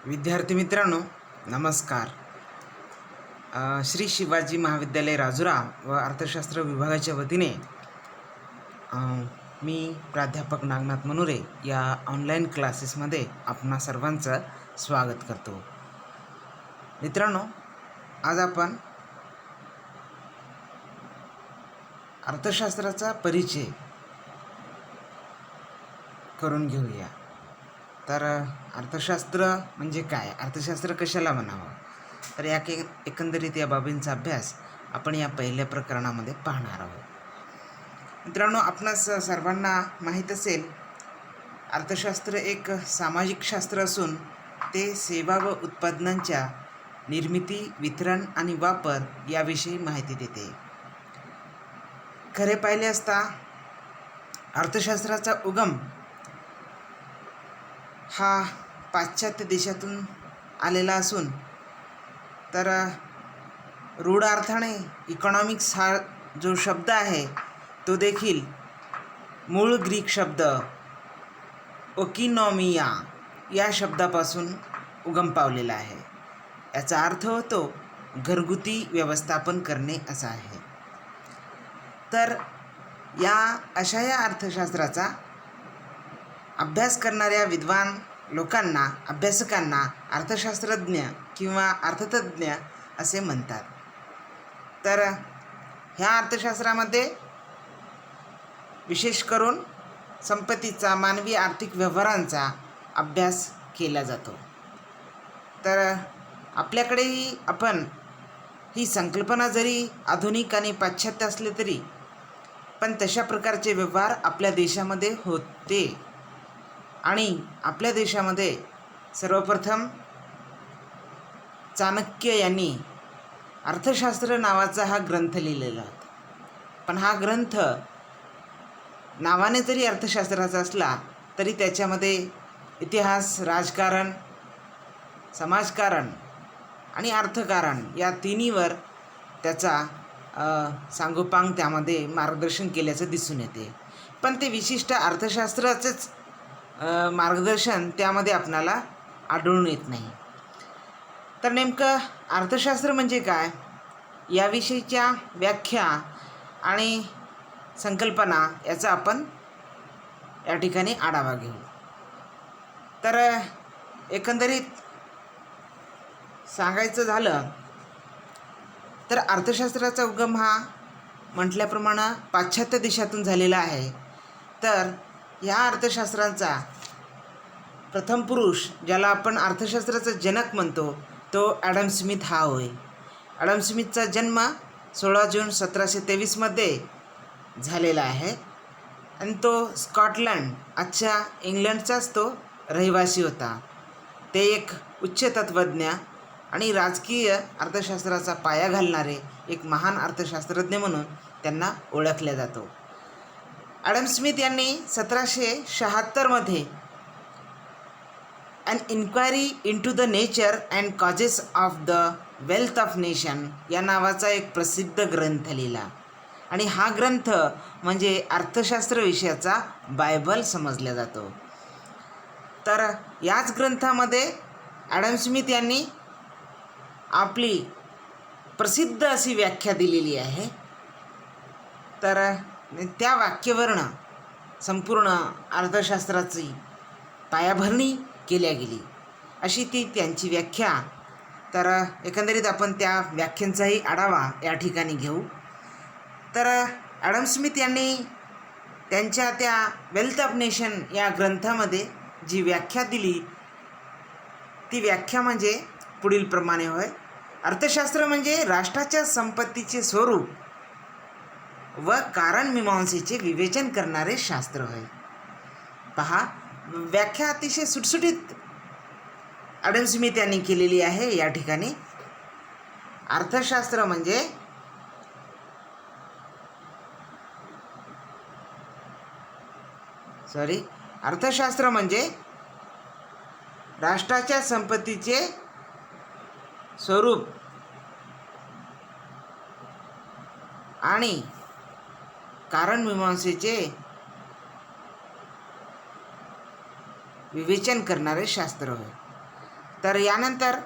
विद्यार्थी मित्रांनो, नमस्कार. श्री शिवाजी महाविद्यालय राजुरा व अर्थशास्त्र विभागाच्या वतीने मी प्राध्यापक नागनाथ मनोरे या ऑनलाईन क्लासेसमध्ये आपणा सर्वांचं स्वागत करतो. मित्रांनो, आज आपण अर्थशास्त्राचा परिचय करून घेऊया. तर अर्थशास्त्र म्हणजे काय, अर्थशास्त्र कशाला म्हणावं, तर एकंदरीत या बाबींचा अभ्यास आपण या पहिल्या प्रकरणामध्ये पाहणार आहोत. मित्रांनो, आपणास सर्वांना माहीत असेल, अर्थशास्त्र एक सामाजिक शास्त्र असून ते सेवा व उत्पादनांच्या निर्मिती, वितरण आणि वापर याविषयी माहिती देते. खरे पाहिले असता अर्थशास्त्राचा उगम हा पाश्चात्य देशातून आलेला असून तर रूढ अर्थाने इकॉनॉमिक्स हा जो शब्द आहे तो देखील मूळ ग्रीक शब्द ओकिनॉमिया या शब्दापासून उगम पावलेला आहे. याचा अर्थ होतो घरगुती व्यवस्थापन करणे असा आहे. तर या अर्थशास्त्राचा अभ्यास करणाऱ्या विद्वान लोकांना, अभ्यासकांना अर्थशास्त्रज्ञ किंवा अर्थतज्ञ असे म्हणतात. तर ह्या अर्थशास्त्रामध्ये विशेष करून संपत्तीचा, मानवी आर्थिक व्यवहारांचा अभ्यास केला जातो. तर आपल्याकडेही आपण ही संकल्पना जरी आधुनिक आणि पाश्चात्य असले तरी पण तशा प्रकारचे व्यवहार आपल्या देशामध्ये होते. आणि आपल्या देशामध्ये सर्वप्रथम चाणक्य यांनी अर्थशास्त्र नावाचा हा ग्रंथ लिहिलेला होता. पण हा ग्रंथ नावाने जरी अर्थशास्त्राचा असला तरी त्याच्यामध्ये इतिहास, राजकारण, समाजकारण आणि अर्थकारण या तिन्हीवर त्याचा सांगोपांग त्यामध्ये मार्गदर्शन केल्याचं दिसून येते. पण ते विशिष्ट अर्थशास्त्राचेच मार्गदर्शन त्यामध्ये आपणाला आढळून येत नाही. तर नेमकं अर्थशास्त्र म्हणजे काय याविषयीच्या व्याख्या आणि संकल्पना याचा आपण या ठिकाणी आढावा घेऊ. तर एकंदरीत सांगायचं झालं तर अर्थशास्त्राचा उगम हा म्हटल्याप्रमाणे पाश्चात्य देशातून झालेला आहे. तर ह्या अर्थशास्त्राचा प्रथम पुरुष, ज्याला आपण अर्थशास्त्राचा जनक म्हणतो, तो ॲडम स्मिथ हा होय. ॲडम स्मिथचा जन्म 16 जून 1723 झालेला आहे आणि तो स्कॉटलंड, आजच्या इंग्लंडचाच तो रहिवासी होता. ते एक उच्च तत्त्वज्ञ आणि राजकीय अर्थशास्त्राचा पाया घालणारे एक महान अर्थशास्त्रज्ञ म्हणून त्यांना ओळखल्या जातो. ॲडम स्मिथ यांनी 1776 an inquiry into the nature and causes of the wealth of nation या नावाचा एक प्रसिद्ध ग्रंथ लिहिला. आणि हा ग्रंथ म्हणजे अर्थशास्त्र विषयाचा बायबल समजला जातो. तर याच ग्रंथामध्ये ॲडम स्मिथ यांनी आपली प्रसिद्ध अशी व्याख्या दिलेली आहे. तर त्या वाक्यावरनं संपूर्ण अर्थशास्त्राची पायाभरणी केल्या गेली अशी ती त्यांची व्याख्या. तर एकंदरीत आपण त्या व्याख्यांचाही आढावा या ठिकाणी घेऊ. तर ॲडम स्मिथ यांनी त्यांच्या त्या वेल्थ ऑफ नेशन या ग्रंथामध्ये जी व्याख्या दिली ती व्याख्या म्हणजे पुढील प्रमाणे होय. अर्थशास्त्र म्हणजे राष्ट्राच्या संपत्तीचे स्वरूप व कारणमीमांसेचे विवेचन करणारे शास्त्र होय. पहा, व्याख्या अतिशय सुटसुटीत ॲडम स्मिथ यांनी केलेली आहे या ठिकाणी. अर्थशास्त्र म्हणजे अर्थशास्त्र म्हणजे राष्ट्राच्या संपत्तीचे स्वरूप आणि कारणमीमांसेचे विवेचन करणारे शास्त्र होय. तर यानंतर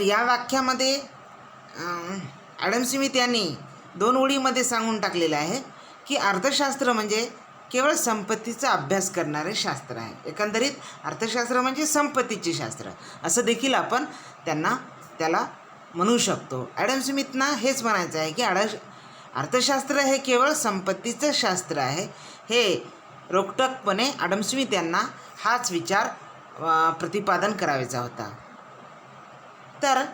या वाक्यामध्ये ॲडम स्मिथ यांनी 2 ओळीमध्ये सांगून टाकलेलं आहे की अर्थशास्त्र म्हणजे केवळ संपत्तीचा अभ्यास करणारे शास्त्र आहे. एकंदरीत अर्थशास्त्र म्हणजे संपत्तीचे शास्त्र असं देखील आपण त्याला म्हणू शकतो. ॲडम स्मिथना हेच म्हणायचं आहे की अर्थशास्त्र हे केवळ संपत्तीचं शास्त्र आहे. हे रोखठोकपणे ॲडम स्मिथ यांना हाच विचार प्रतिपादन करायचा होता. तर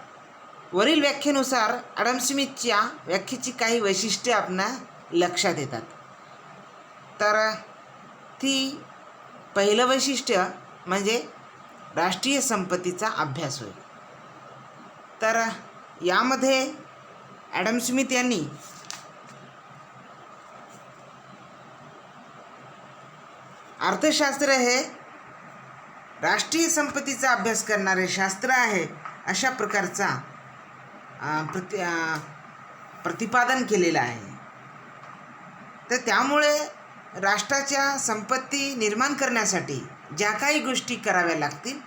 वरील व्याख्येनुसार ॲडम स्मिथच्या व्याख्येची काही वैशिष्ट्ये आपल्या लक्षात येतात. तर ती पहिलं वैशिष्ट्य म्हणजे राष्ट्रीय संपत्तीचा अभ्यास होय. तर यामध्ये ॲडम स्मिथ यांनी अर्थशास्त्र हे राष्ट्रीय संपत्तीचा अभ्यास करणारे शास्त्र आहे अशा प्रकारचा प्रतिपादन केलेलं आहे. तर त्यामुळे राष्ट्राच्या संपत्ती निर्माण करण्यासाठी ज्या काही गोष्टी कराव्या लागतील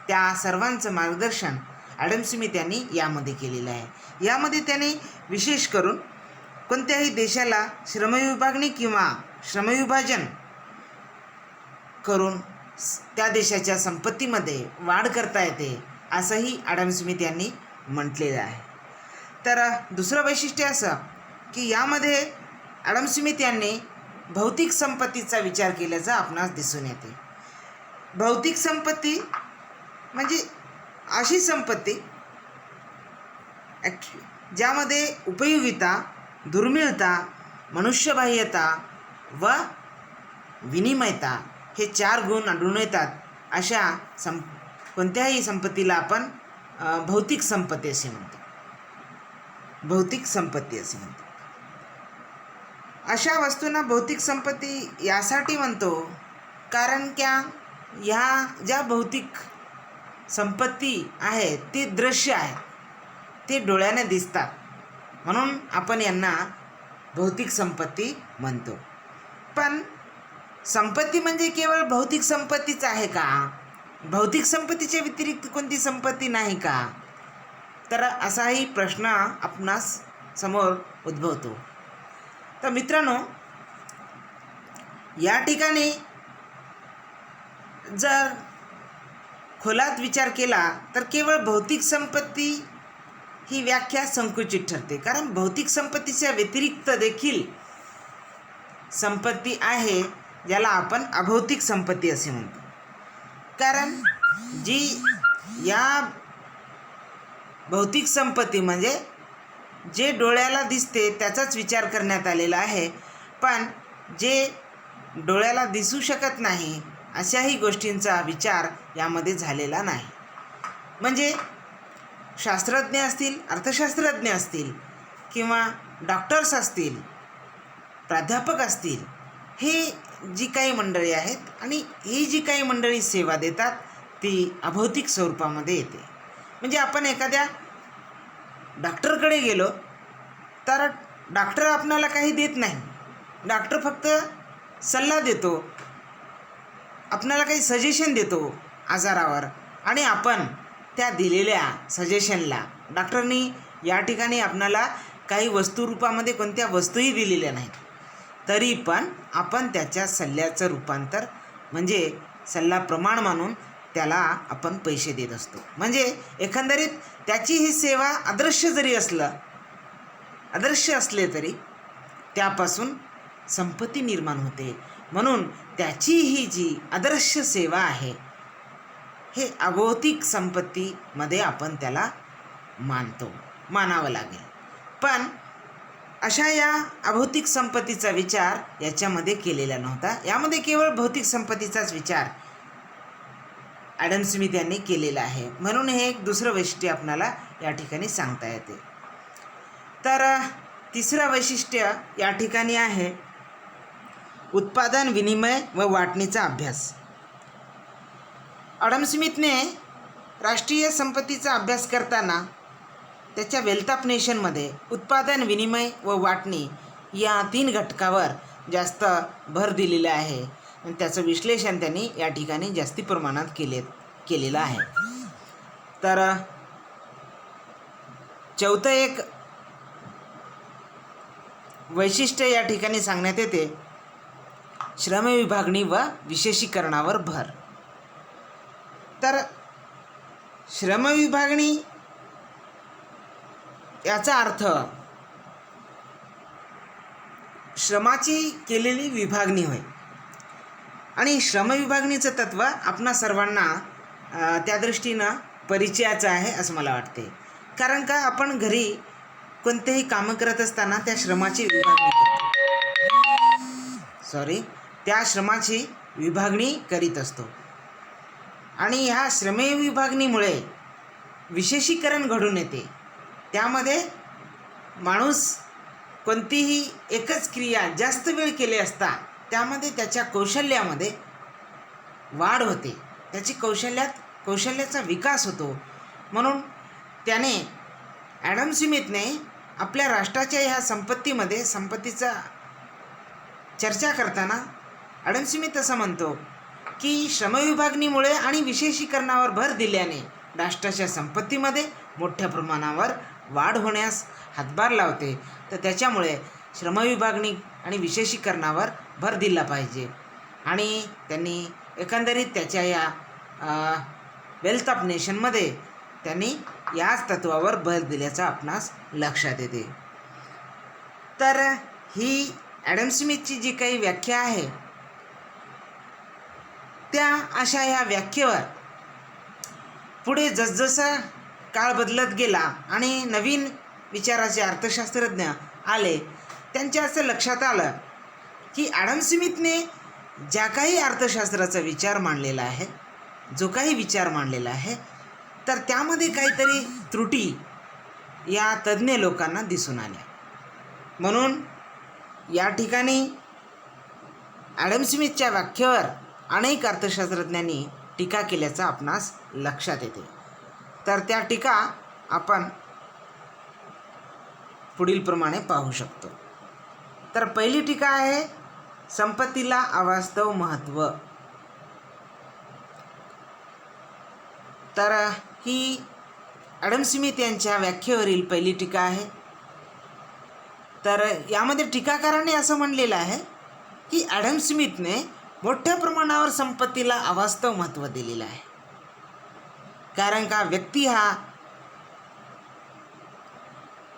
त्या सर्वांचं मार्गदर्शन ॲडम स्मिथ यांनी यामध्ये केलेलं आहे. यामध्ये त्याने विशेष करून कोणत्याही देशाला श्रमविभागणी किंवा श्रमविभाजन करून त्या देशाच्या संपत्तीमध्ये वाढ करता येते असंही ॲडम स्मिथ यांनी म्हटलेलं आहे. तर दुसरं वैशिष्ट्य असं की यामध्ये ॲडम स्मिथ यांनी भौतिक संपत्तीचा विचार केल्याचा आपणास दिसून येते. भौतिक संपत्ती म्हणजे अशी संपत्ती ज्यामध्ये उपयोगिता, दुर्मिळता, मनुष्यबाह्यता व विनिमयता हे 4 गुण आढळून येतात. अशा कोणत्याही संपत्तीला आपण भौतिक संपत्ती असे म्हणतो. भौतिक संपत्ती असे म्हणतो. अशा वस्तूंना भौतिक संपत्ती यासाठी म्हणतो कारण ह्या ज्या भौतिक संपत्ती आहेत ते दृश्य आहेत, ते डोळ्याने दिसतात, म्हणून आपण यांना भौतिक संपत्ती म्हणतो. पण संपत्ती म्हणजे केवळ भौतिक संपत्तीच आहे का? भौतिक संपत्तीच्या व्यतिरिक्त कोणती संपत्ती नाही का? तर असाही प्रश्न आपणास समोर उद्भवतो. तर मित्रांनो, या ठिकाणी जर खोलात विचार केला तर केवळ भौतिक संपत्ती ही व्याख्या संकुचित ठरते. कारण भौतिक संपत्तीच्या व्यतिरिक्त देखील संपत्ती आहे ज्याला आपण अभौतिक संपत्ती असे म्हणतो. कारण या भौतिक संपत्ती म्हणजे जे डोळ्याला दिसते त्याचाच विचार करण्यात आलेला आहे. पण जे डोळ्याला दिसू शकत नाही अशाही गोष्टींचा विचार यामध्ये झालेला नाही. म्हणजे शास्त्रज्ञ असतील, अर्थशास्त्रज्ञ असतील किंवा डॉक्टर्स असतील, प्राध्यापक असतील, हे जी काही मंडळी आहेत आणि ही जी काही मंडळी सेवा देतात ती अभौतिक स्वरूपामध्ये येते. म्हणजे आपण एखाद्या डॉक्टरकडे गेलो तर डॉक्टर आपणाला काही देत नाही. डॉक्टर फक्त सल्ला देतो, आपणाला काही सजेशन देतो आजारावर, आणि आपण त्या दिलेल्या सजेशनला, डॉक्टरनी या ठिकाणी आपणाला काही वस्तुरूपामध्ये कोणत्या वस्तूही दिलेल्या नाहीत, तरी पण आपण त्याच्या सल्ल्याचं रूपांतर म्हणजे सल्ला प्रमाण मानून त्याला आपण पैसे देत असतो. म्हणजे एकंदरीत त्याची ही सेवा अदृश्य असले तरी त्यापासून संपत्ती निर्माण होते. म्हणून त्याची ही जी अदृश्य सेवा आहे हे अभौतिक संपत्तीमध्ये आपण त्याला मानावं लागेल. पण अशा या अभौतिक संपत्तीचा विचार याच्यामध्ये केलेला नव्हता. यामध्ये केवळ भौतिक संपत्तीचाच विचार ॲडम स्मिथ यांनी केलेला आहे. म्हणून हे एक दुसरं वैशिष्ट्य आपणाला या ठिकाणी सांगता येते. तर तिसरं वैशिष्ट्य या ठिकाणी आहे उत्पादन, विनिमय व वाटणीचा अभ्यास. ॲडम स्मिथने राष्ट्रीय संपत्तीचा अभ्यास करताना त्याच्या वेल्थ ऑफ नेशनमध्ये उत्पादन, विनिमय व वाटणी या 3 घटकावर जास्त भर दिलेला आहे आणि त्याचं विश्लेषण त्यांनी या ठिकाणी जास्ती प्रमाणात केलेलं आहे. तर चौथं एक वैशिष्ट्य या ठिकाणी सांगण्यात येते, श्रमविभागणी व विशेषीकरणावर भर. तर श्रमविभागणी याचा अर्थ श्रमाची केलेली विभागणी होय. आणि श्रमविभागणीचं तत्त्व आपणा सर्वांना त्या दृष्टीनं परिचयाचं आहे असं मला वाटते. कारण का आपण घरी कोणतेही कामं करत असताना त्या श्रमाची विभागणी त्या श्रमाची विभागणी करीत असतो. आणि ह्या श्रमविभागणीमुळे विशेषीकरण घडून येते. त्यामध्ये माणूस कोणतीही एकच क्रिया जास्त वेळ केली असता त्यामध्ये त्याच्या कौशल्यामध्ये वाढ होते, त्याची कौशल्याचा विकास होतो. म्हणून त्याने ॲडम स्मिथने आपल्या राष्ट्राच्या ह्या संपत्तीचा चर्चा करताना ॲडम स्मिथ असं म्हणतो की श्रमविभागणीमुळे आणि विशेषीकरणावर भर दिल्याने राष्ट्राच्या संपत्तीमध्ये मोठ्या प्रमाणावर वाढ होण्यास हातभार लावते. तर त्याच्यामुळे श्रमविभागणी आणि विशेषीकरणावर भर दिला पाहिजे. आणि त्यांनी एकंदरीत त्याच्या या वेल्थ ऑफ नेशनमध्ये त्यांनी याच तत्त्वावर भर दिल्याचं आपणास लक्षात येते. तर ही ॲडम स्मिथची जी काही व्याख्या आहे त्या अशा ह्या व्याख्येवर पुढे जसजसा काळ बदलत गेला आणि नवीन विचाराचे अर्थशास्त्रज्ञ आले, त्यांच्या असं लक्षात आलं की ॲडम स्मिथने ज्या काही अर्थशास्त्राचा विचार मांडलेला आहे, जो काही विचार मांडलेला आहे, तर त्यामध्ये काहीतरी त्रुटी या तज्ज्ञ लोकांना दिसून आल्या. म्हणून या ठिकाणी ॲडम स्मिथच्या व्याख्येवर अनेक अर्थशास्त्रज्ञांनी टीका केल्याचं आपणास लक्षात येते. तर त्या टीका आपण पुढील प्रमाणे पाहू शकतो. तर पहिली टीका आहे, संपत्तीला अवास्तव महत्त्व. तर ही ॲडम स्मिथ यांच्या व्याख्येवरील पहिली टीका आहे. तर यामध्ये टीकाकारांनी असं म्हणलेलं आहे की ॲडम स्मिथने मोठ्या प्रमाणावर संपत्तीला अवास्तव महत्त्व दिलेलं आहे. कारण का व्यक्ती हा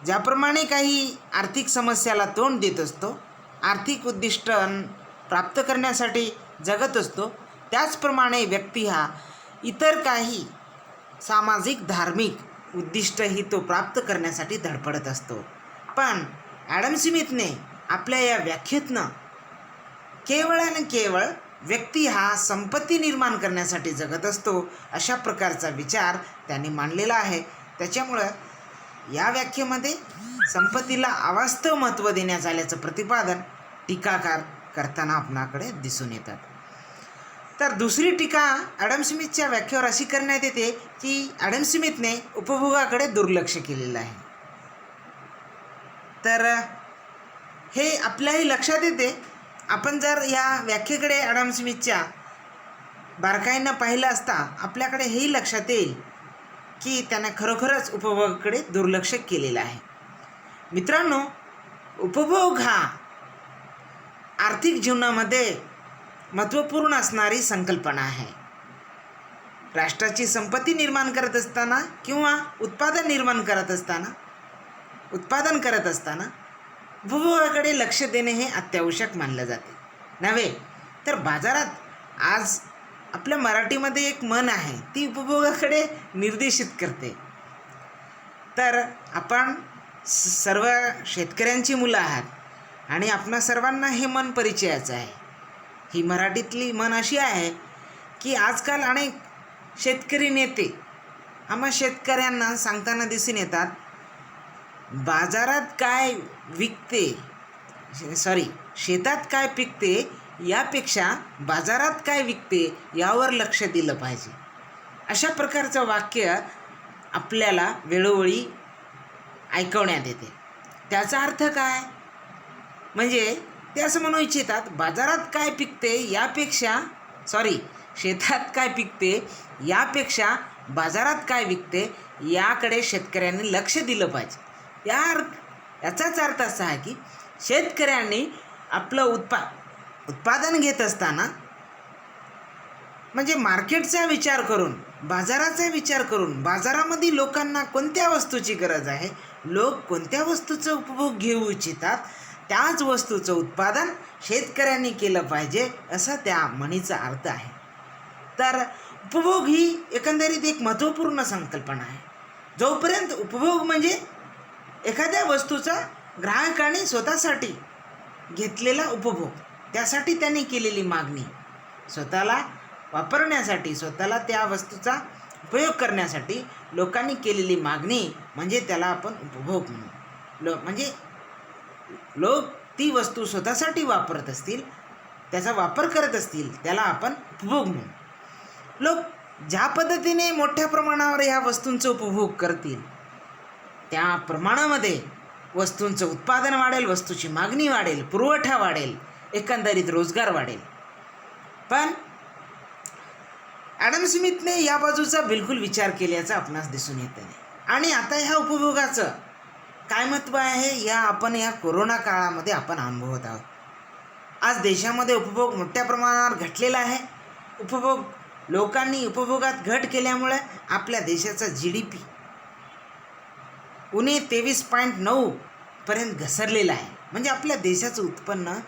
ज्याप्रमाणे काही आर्थिक समस्याला तोंड देत असतो, आर्थिक उद्दिष्ट प्राप्त करण्यासाठी जगत असतो, त्याचप्रमाणे व्यक्ती हा इतर काही सामाजिक धार्मिक उद्दिष्टही तो प्राप्त करण्यासाठी धडपडत असतो. पण ॲडम स्मिथने आपल्या या व्याख्येतनं केवळ आणि केवळ व्यक्ती हा संपत्ती निर्माण करण्यासाठी जगत असतो अशा प्रकारचा विचार त्यांनी मांडलेला आहे. त्याच्यामुळं या व्याख्येमध्ये संपत्तीला अवास्तव महत्त्व देण्यात आल्याचं प्रतिपादन टीकाकार करताना आपणाकडे दिसून येतात. तर दुसरी टीका ॲडम स्मिथच्या व्याख्येवर अशी करण्यात येते की ॲडम स्मिथने उपभोगाकडे दुर्लक्ष केलेलं आहे. तर हे आपल्याही लक्षात येते. आपण जर या व्याख्येकडे ॲडम स्मिथच्या बारकाईनं पाहिलं असता आपल्याकडे हेही लक्षात येईल की त्यानं खरोखरच उपभोगाकडे दुर्लक्ष केलेलं आहे. मित्रांनो, उपभोग हा आर्थिक जीवनामध्ये महत्त्वपूर्ण असणारी संकल्पना आहे. राष्ट्राची संपत्ती निर्माण करत असताना किंवा उत्पादन करत असताना उपभोगाकडे लक्ष देणे हे अत्यावश्यक मानलं जाते. नव्हे तर बाजारात आज आपल्या मराठीमध्ये एक म्हण आहे, ती उपभोगाकडे निर्देशित करते. तर आपण सर्व शेतकऱ्यांची मुलं आहात आणि आपणा सर्वांना हे मन परिचयाचं आहे. ही मराठीतली म्हण अशी आहे की आजकाल अनेक शेतकरी नेते आम्हा शेतकऱ्यांना सांगताना दिसून येतात, बाजारात काय शेतात काय पिकते यापेक्षा बाजारात काय विकते यावर लक्ष दिलं पाहिजे. अशा प्रकारचं वाक्य आपल्याला वेळोवेळी ऐकवण्यात येते. त्याचा अर्थ काय? म्हणजे ते असं म्हणू इच्छितात, शेतात काय पिकते यापेक्षा बाजारात काय विकते याकडे शेतकऱ्यांनी लक्ष दिलं पाहिजे. याचाच अर्थ असा आहे की शेतकऱ्यांनी आपलं उत्पादन घेत असताना म्हणजे मार्केटचा विचार करून, बाजाराचा विचार करून, बाजारामध्ये लोकांना कोणत्या वस्तूची गरज आहे, लोक कोणत्या वस्तूचा उपभोग घेऊ इच्छितात, त्याच वस्तूचं उत्पादन शेतकऱ्यांनी केलं पाहिजे, असा त्या म्हणीचा अर्थ आहे. तर उपभोग ही एकंदरीत एक महत्त्वपूर्ण संकल्पना आहे. जोपर्यंत उपभोग म्हणजे एखाद्या वस्तूचा ग्राहकाने स्वतःसाठी घेतलेला उपभोग, त्यासाठी त्यांनी केलेली मागणी, स्वतःला वापरण्यासाठी, स्वतःला त्या वस्तूचा उपयोग करण्यासाठी लोकांनी केलेली मागणी म्हणजे त्याला आपण उपभोग म्हणू. म्हणजे लोक ती वस्तू स्वतःसाठी वापरत असतील, त्याचा वापर करत असतील, त्याला आपण उपभोग म्हणू. लोक ज्या पद्धतीने मोठ्या प्रमाणावर ह्या वस्तूंचा उपभोग करतील त्या प्रमाणामध्ये वस्तूंचं उत्पादन वाढेल, वस्तूची मागणी वाढेल, पुरवठा वाढेल, एकंदरीत रोजगार वाढेल. पण ॲडम स्मिथने या बाजूचा बिलकुल विचार केल्याचा आपणास दिसून येत नाही. आणि आता ह्या उपभोगाचं काय महत्त्व आहे या आपण या कोरोना काळामध्ये आपण अनुभवत आहोत. आज देशामध्ये उपभोग मोठ्या प्रमाणावर घटलेला आहे. लोकांनी उपभोगात घट केल्यामुळे आपल्या देशाचा GDP उणे 23.9 पर्यंत घसरलेला आहे. म्हणजे आपल्या देशाचं उत्पन्न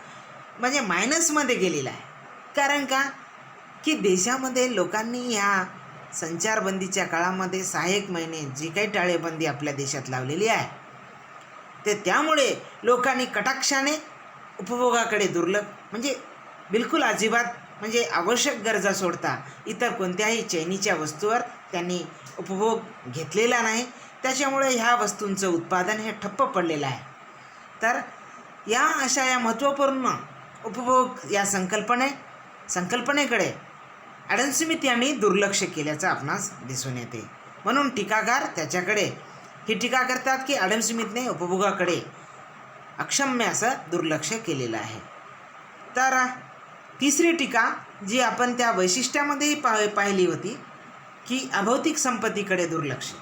म्हणजे मायनसमध्ये गेलेलं आहे. कारण का की देशामध्ये लोकांनी ह्या संचारबंदीच्या काळामध्ये 6 महिने जी काही टाळेबंदी आपल्या देशात लावलेली आहे ते त्यामुळे लोकांनी कटाक्षाने उपभोगाकडे म्हणजे बिलकुल अजिबात म्हणजे आवश्यक गरजा सोडता इतर कोणत्याही चैनीच्या वस्तूवर त्यांनी उपभोग घेतलेला नाही. त्याच्यामुळे ह्या वस्तूंचं उत्पादन हे ठप्प पडलेलं आहे. तर या अशा या महत्त्वपूर्ण उपभोग या संकल्पनेकडे ॲडम स्मिथ यांनी दुर्लक्ष केल्याचं आपणास दिसून येते. म्हणून टीकाकार त्याच्याकडे ही टीका करतात की ॲडम स्मिथने उपभोगाकडे अक्षम्य असं दुर्लक्ष केलेलं आहे. तर तिसरी टीका जी आपण त्या वैशिष्ट्यामध्येही पाहिली होती की अभौतिक संपत्तीकडे दुर्लक्ष.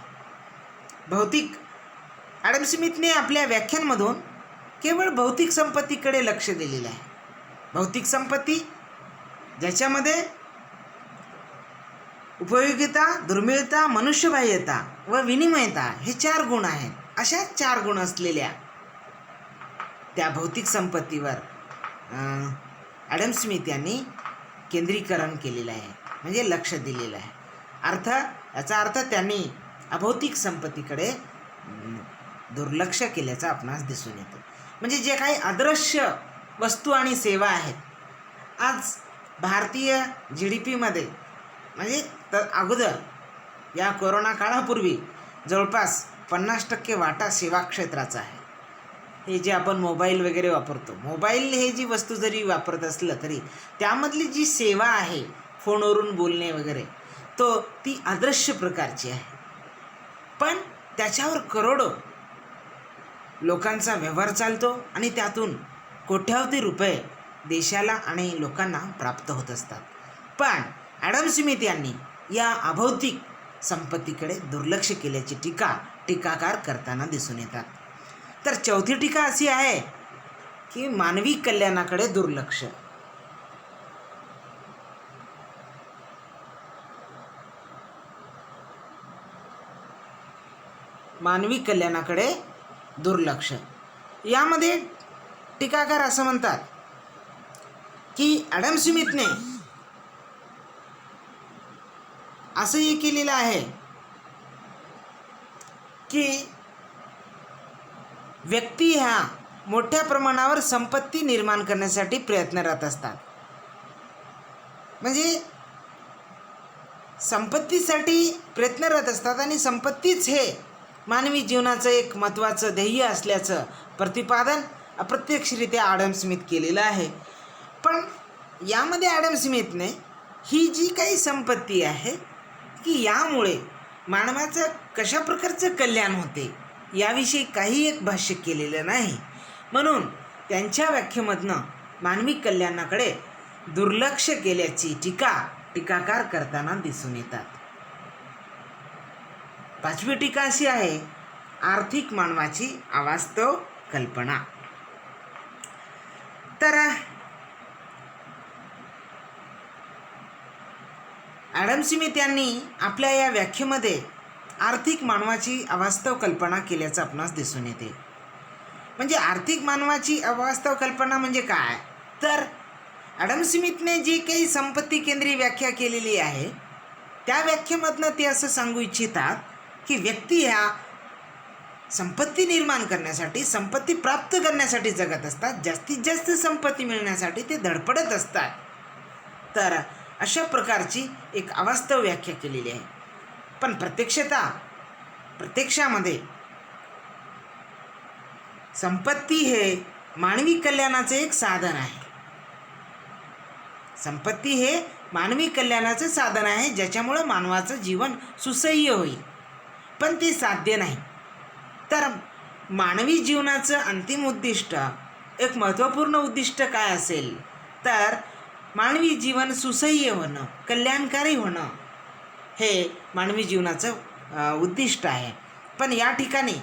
ॲडम स्मिथने आपल्या व्याख्यानमधून केवळ भौतिक संपत्तीकडे लक्ष दिलेलं आहे. भौतिक संपत्ती ज्याच्यामध्ये उपयोगिता, दुर्मिळता, मनुष्यबाह्यता व विनिमयता हे 4 गुण आहेत. अशा 4 गुण असलेल्या त्या भौतिक संपत्तीवर ॲडम स्मिथ यांनी केंद्रीकरण केलेलं आहे, म्हणजे लक्ष दिलेलं आहे. याचा अर्थ त्यांनी अभौतिक संपत्तीकडे दुर्लक्ष केल्याचं आपणास दिसून येतं. म्हणजे जे काही अदृश्य वस्तू आणि सेवा आहेत, आज भारतीय GDPमध्ये म्हणजे अगोदर या कोरोना काळापूर्वी जवळपास 50% वाटा सेवा क्षेत्राचा आहे. हे जे आपण मोबाईल वगैरे वापरतो, मोबाईल हे जी वस्तू जरी वापरत असलं तरी त्यामधली जी सेवा आहे, फोनवरून बोलणे वगैरे, ती अदृश्य प्रकारची आहे. पण त्याच्यावर करोडो लोकांचा व्यवहार चालतो आणि त्यातून कोट्यावधी रुपये देशाला आणि लोकांना प्राप्त होत असतात. पण ॲडम स्मिथ यांनी या अभौतिक संपत्तीकडे दुर्लक्ष केल्याची टीकाकार करताना दिसून येतात. तर चौथी टीका अशी आहे की मानवी कल्याणाकडे दुर्लक्ष. मानवी कल्याणाकडे दुर्लक्ष यामध्ये टीकाकार असं म्हणतात की ॲडम स्मिथने असंही केलेलं आहे की व्यक्ती ह्या मोठ्या प्रमाणावर संपत्ती निर्माण करण्यासाठी प्रयत्नरत असतात. म्हणजे संपत्तीसाठी प्रयत्नरत असतात आणि संपत्तीच हे मानवी जीवनाचं एक महत्त्वाचं ध्येय असल्याचं प्रतिपादन अप्रत्यक्षरित्या ॲडम स्मिथ केलेलं आहे. पण यामध्ये ॲडम स्मिथने ही जी काही संपत्ती आहे की यामुळे मानवाचं कशा प्रकारचं कल्याण होते याविषयी काही एक भाष्य केलेलं नाही. म्हणून त्यांच्या व्याख्येमधनं मानवी कल्याणाकडे दुर्लक्ष केल्याची टीकाकार करताना दिसून येतात. 5वी टीका अशी आहे, आर्थिक मानवाची अवास्तव कल्पना. तर ॲडम स्मिथ यांनी आपल्या या व्याख्येमध्ये आर्थिक मानवाची अवास्तव कल्पना केल्याचं आपणास दिसून येते. म्हणजे आर्थिक मानवाची अवास्तव कल्पना म्हणजे काय, तर ॲडम स्मिथने जी काही संपत्ती केंद्रीय व्याख्या केलेली आहे त्या व्याख्येमधनं ते असं सांगू इच्छितात की व्यक्ती ह्या संपत्ती निर्माण करण्यासाठी, संपत्ती प्राप्त करण्यासाठी जगत असतात, जास्तीत जास्त संपत्ती मिळण्यासाठी ते धडपडत असतात. तर अशा प्रकारची एक अवास्तव व्याख्या केलेली आहे. पण प्रत्यक्षामध्ये संपत्ती हे मानवी कल्याणाचे एक साधन आहे. संपत्ती हे मानवी कल्याणाचे साधन आहे, ज्याच्यामुळे मानवाचं जीवन सुसह्य होईल. पण ते साध्य नाही. तर मानवी जीवनाचं अंतिम उद्दिष्ट, एक महत्त्वपूर्ण उद्दिष्ट काय असेल, तर मानवी जीवन सुसह्य होणं, कल्याणकारी होणं हे मानवी जीवनाचं उद्दिष्ट आहे. पण या ठिकाणी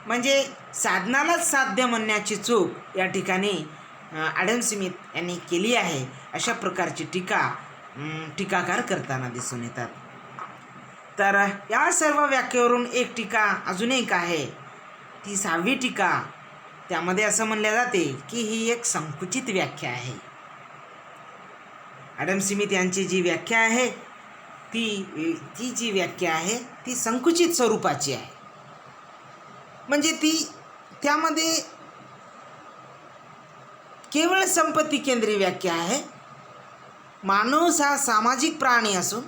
म्हणजे साधनालाच साध्य म्हणण्याची चूक या ठिकाणी ॲडम स्मिथ यांनी केली आहे. अशा प्रकारची टीकाकार करताना दिसून येतात. तर या सर्व व्याख्येवरून एक टीका अजून एक आहे, ती 6वी टीका. त्यामध्ये असं म्हणले जाते की ही एक संकुचित व्याख्या आहे. ॲडम स्मिथ यांची जी व्याख्या आहे ती जी व्याख्या आहे ती संकुचित स्वरूपाची आहे. म्हणजे त्यामध्ये केवळ संपत्ती केंद्रीय व्याख्या आहे. माणूस हा सामाजिक प्राणी असून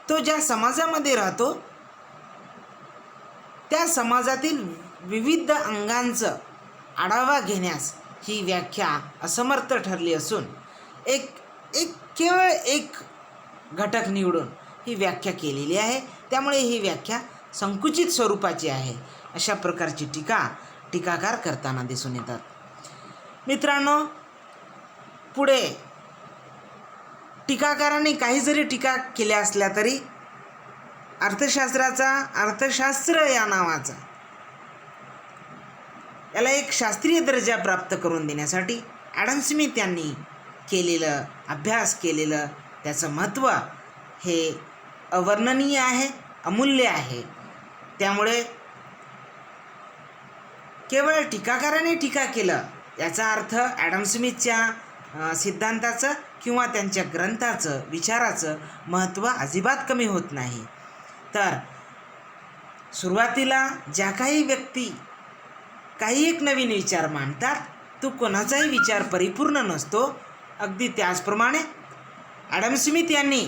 तो ज्या समाजामध्ये राहतो त्या समाजातील विविध अंगांचं आढावा घेण्यास ही व्याख्या असमर्थ ठरली असून केवळ एक घटक निवडून ही व्याख्या केलेली आहे. त्यामुळे ही व्याख्या संकुचित स्वरूपाची आहे. अशा प्रकारची टीकाकार करताना दिसून येतात. मित्रांनो, पुढे टीकाकारांनी काही जरी टीका केल्या असल्या तरी अर्थशास्त्र या नावाचा याला एक शास्त्रीय दर्जा प्राप्त करून देण्यासाठी ॲडम स्मिथ यांनी अभ्यास केलेलं त्याचं महत्त्व हे अवर्णनीय आहे, अमूल्य आहे. त्यामुळे केवळ टीकाकाराने टीका केलं याचा अर्थ ॲडम स्मिथच्या सिद्धांताचं किंवा त्यांच्या ग्रंथाचं, विचाराचं महत्त्व अजिबात कमी होत नाही. तर सुरुवातीला ज्या काही व्यक्ती काही एक नवीन विचार मांडतात, तो कोणाचाही विचार परिपूर्ण नसतो. अगदी त्याचप्रमाणे ॲडम स्मिथ यांनी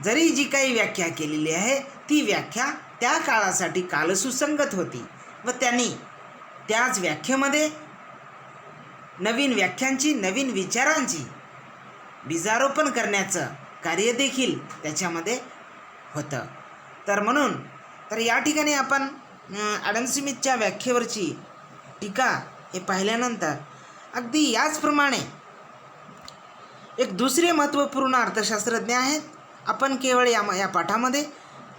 जरी जी काही व्याख्या केलेली आहे ती व्याख्या त्या काळासाठी कालसुसंगत होती व त्यांनी त्याच व्याख्येमध्ये नवीन व्याख्यांची, नवीन विचारांची बीजारोपण करण्याचं कार्य देखील त्याच्यामध्ये होतं. तर या ठिकाणी आपण ॲडम स्मिथच्या व्याख्येवरची टीका हे पाहिल्यानंतर अगदी याचप्रमाणे एक दुसरे महत्त्वपूर्ण अर्थशास्त्रज्ञ आहेत. आपण केवळ या पाठामध्ये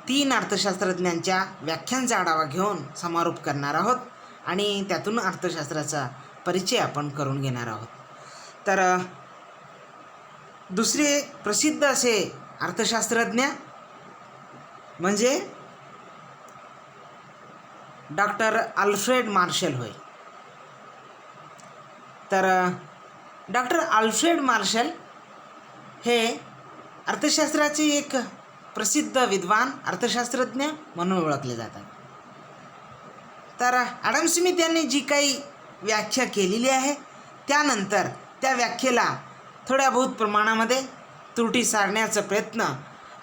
3 अर्थशास्त्रज्ञांच्या व्याख्यांचा आढावा घेऊन समारोप करणार आहोत आणि त्यातून अर्थशास्त्राचा परिचय आपण करून घेणार आहोत. तर दुसरे प्रसिद्ध असे अर्थशास्त्रज्ञ म्हणजे डॉक्टर अल्फ्रेड मार्शल होय. तर डॉक्टर अल्फ्रेड मार्शल हे अर्थशास्त्राचे एक प्रसिद्ध विद्वान अर्थशास्त्रज्ञ म्हणून ओळखले जातात. तर ॲडम स्मिथ यांनी जी काही व्याख्या केलेली आहे त्यानंतर त्या व्याख्येला थोड्या बहुत प्रमाणामध्ये त्रुटी सारण्याचा प्रयत्न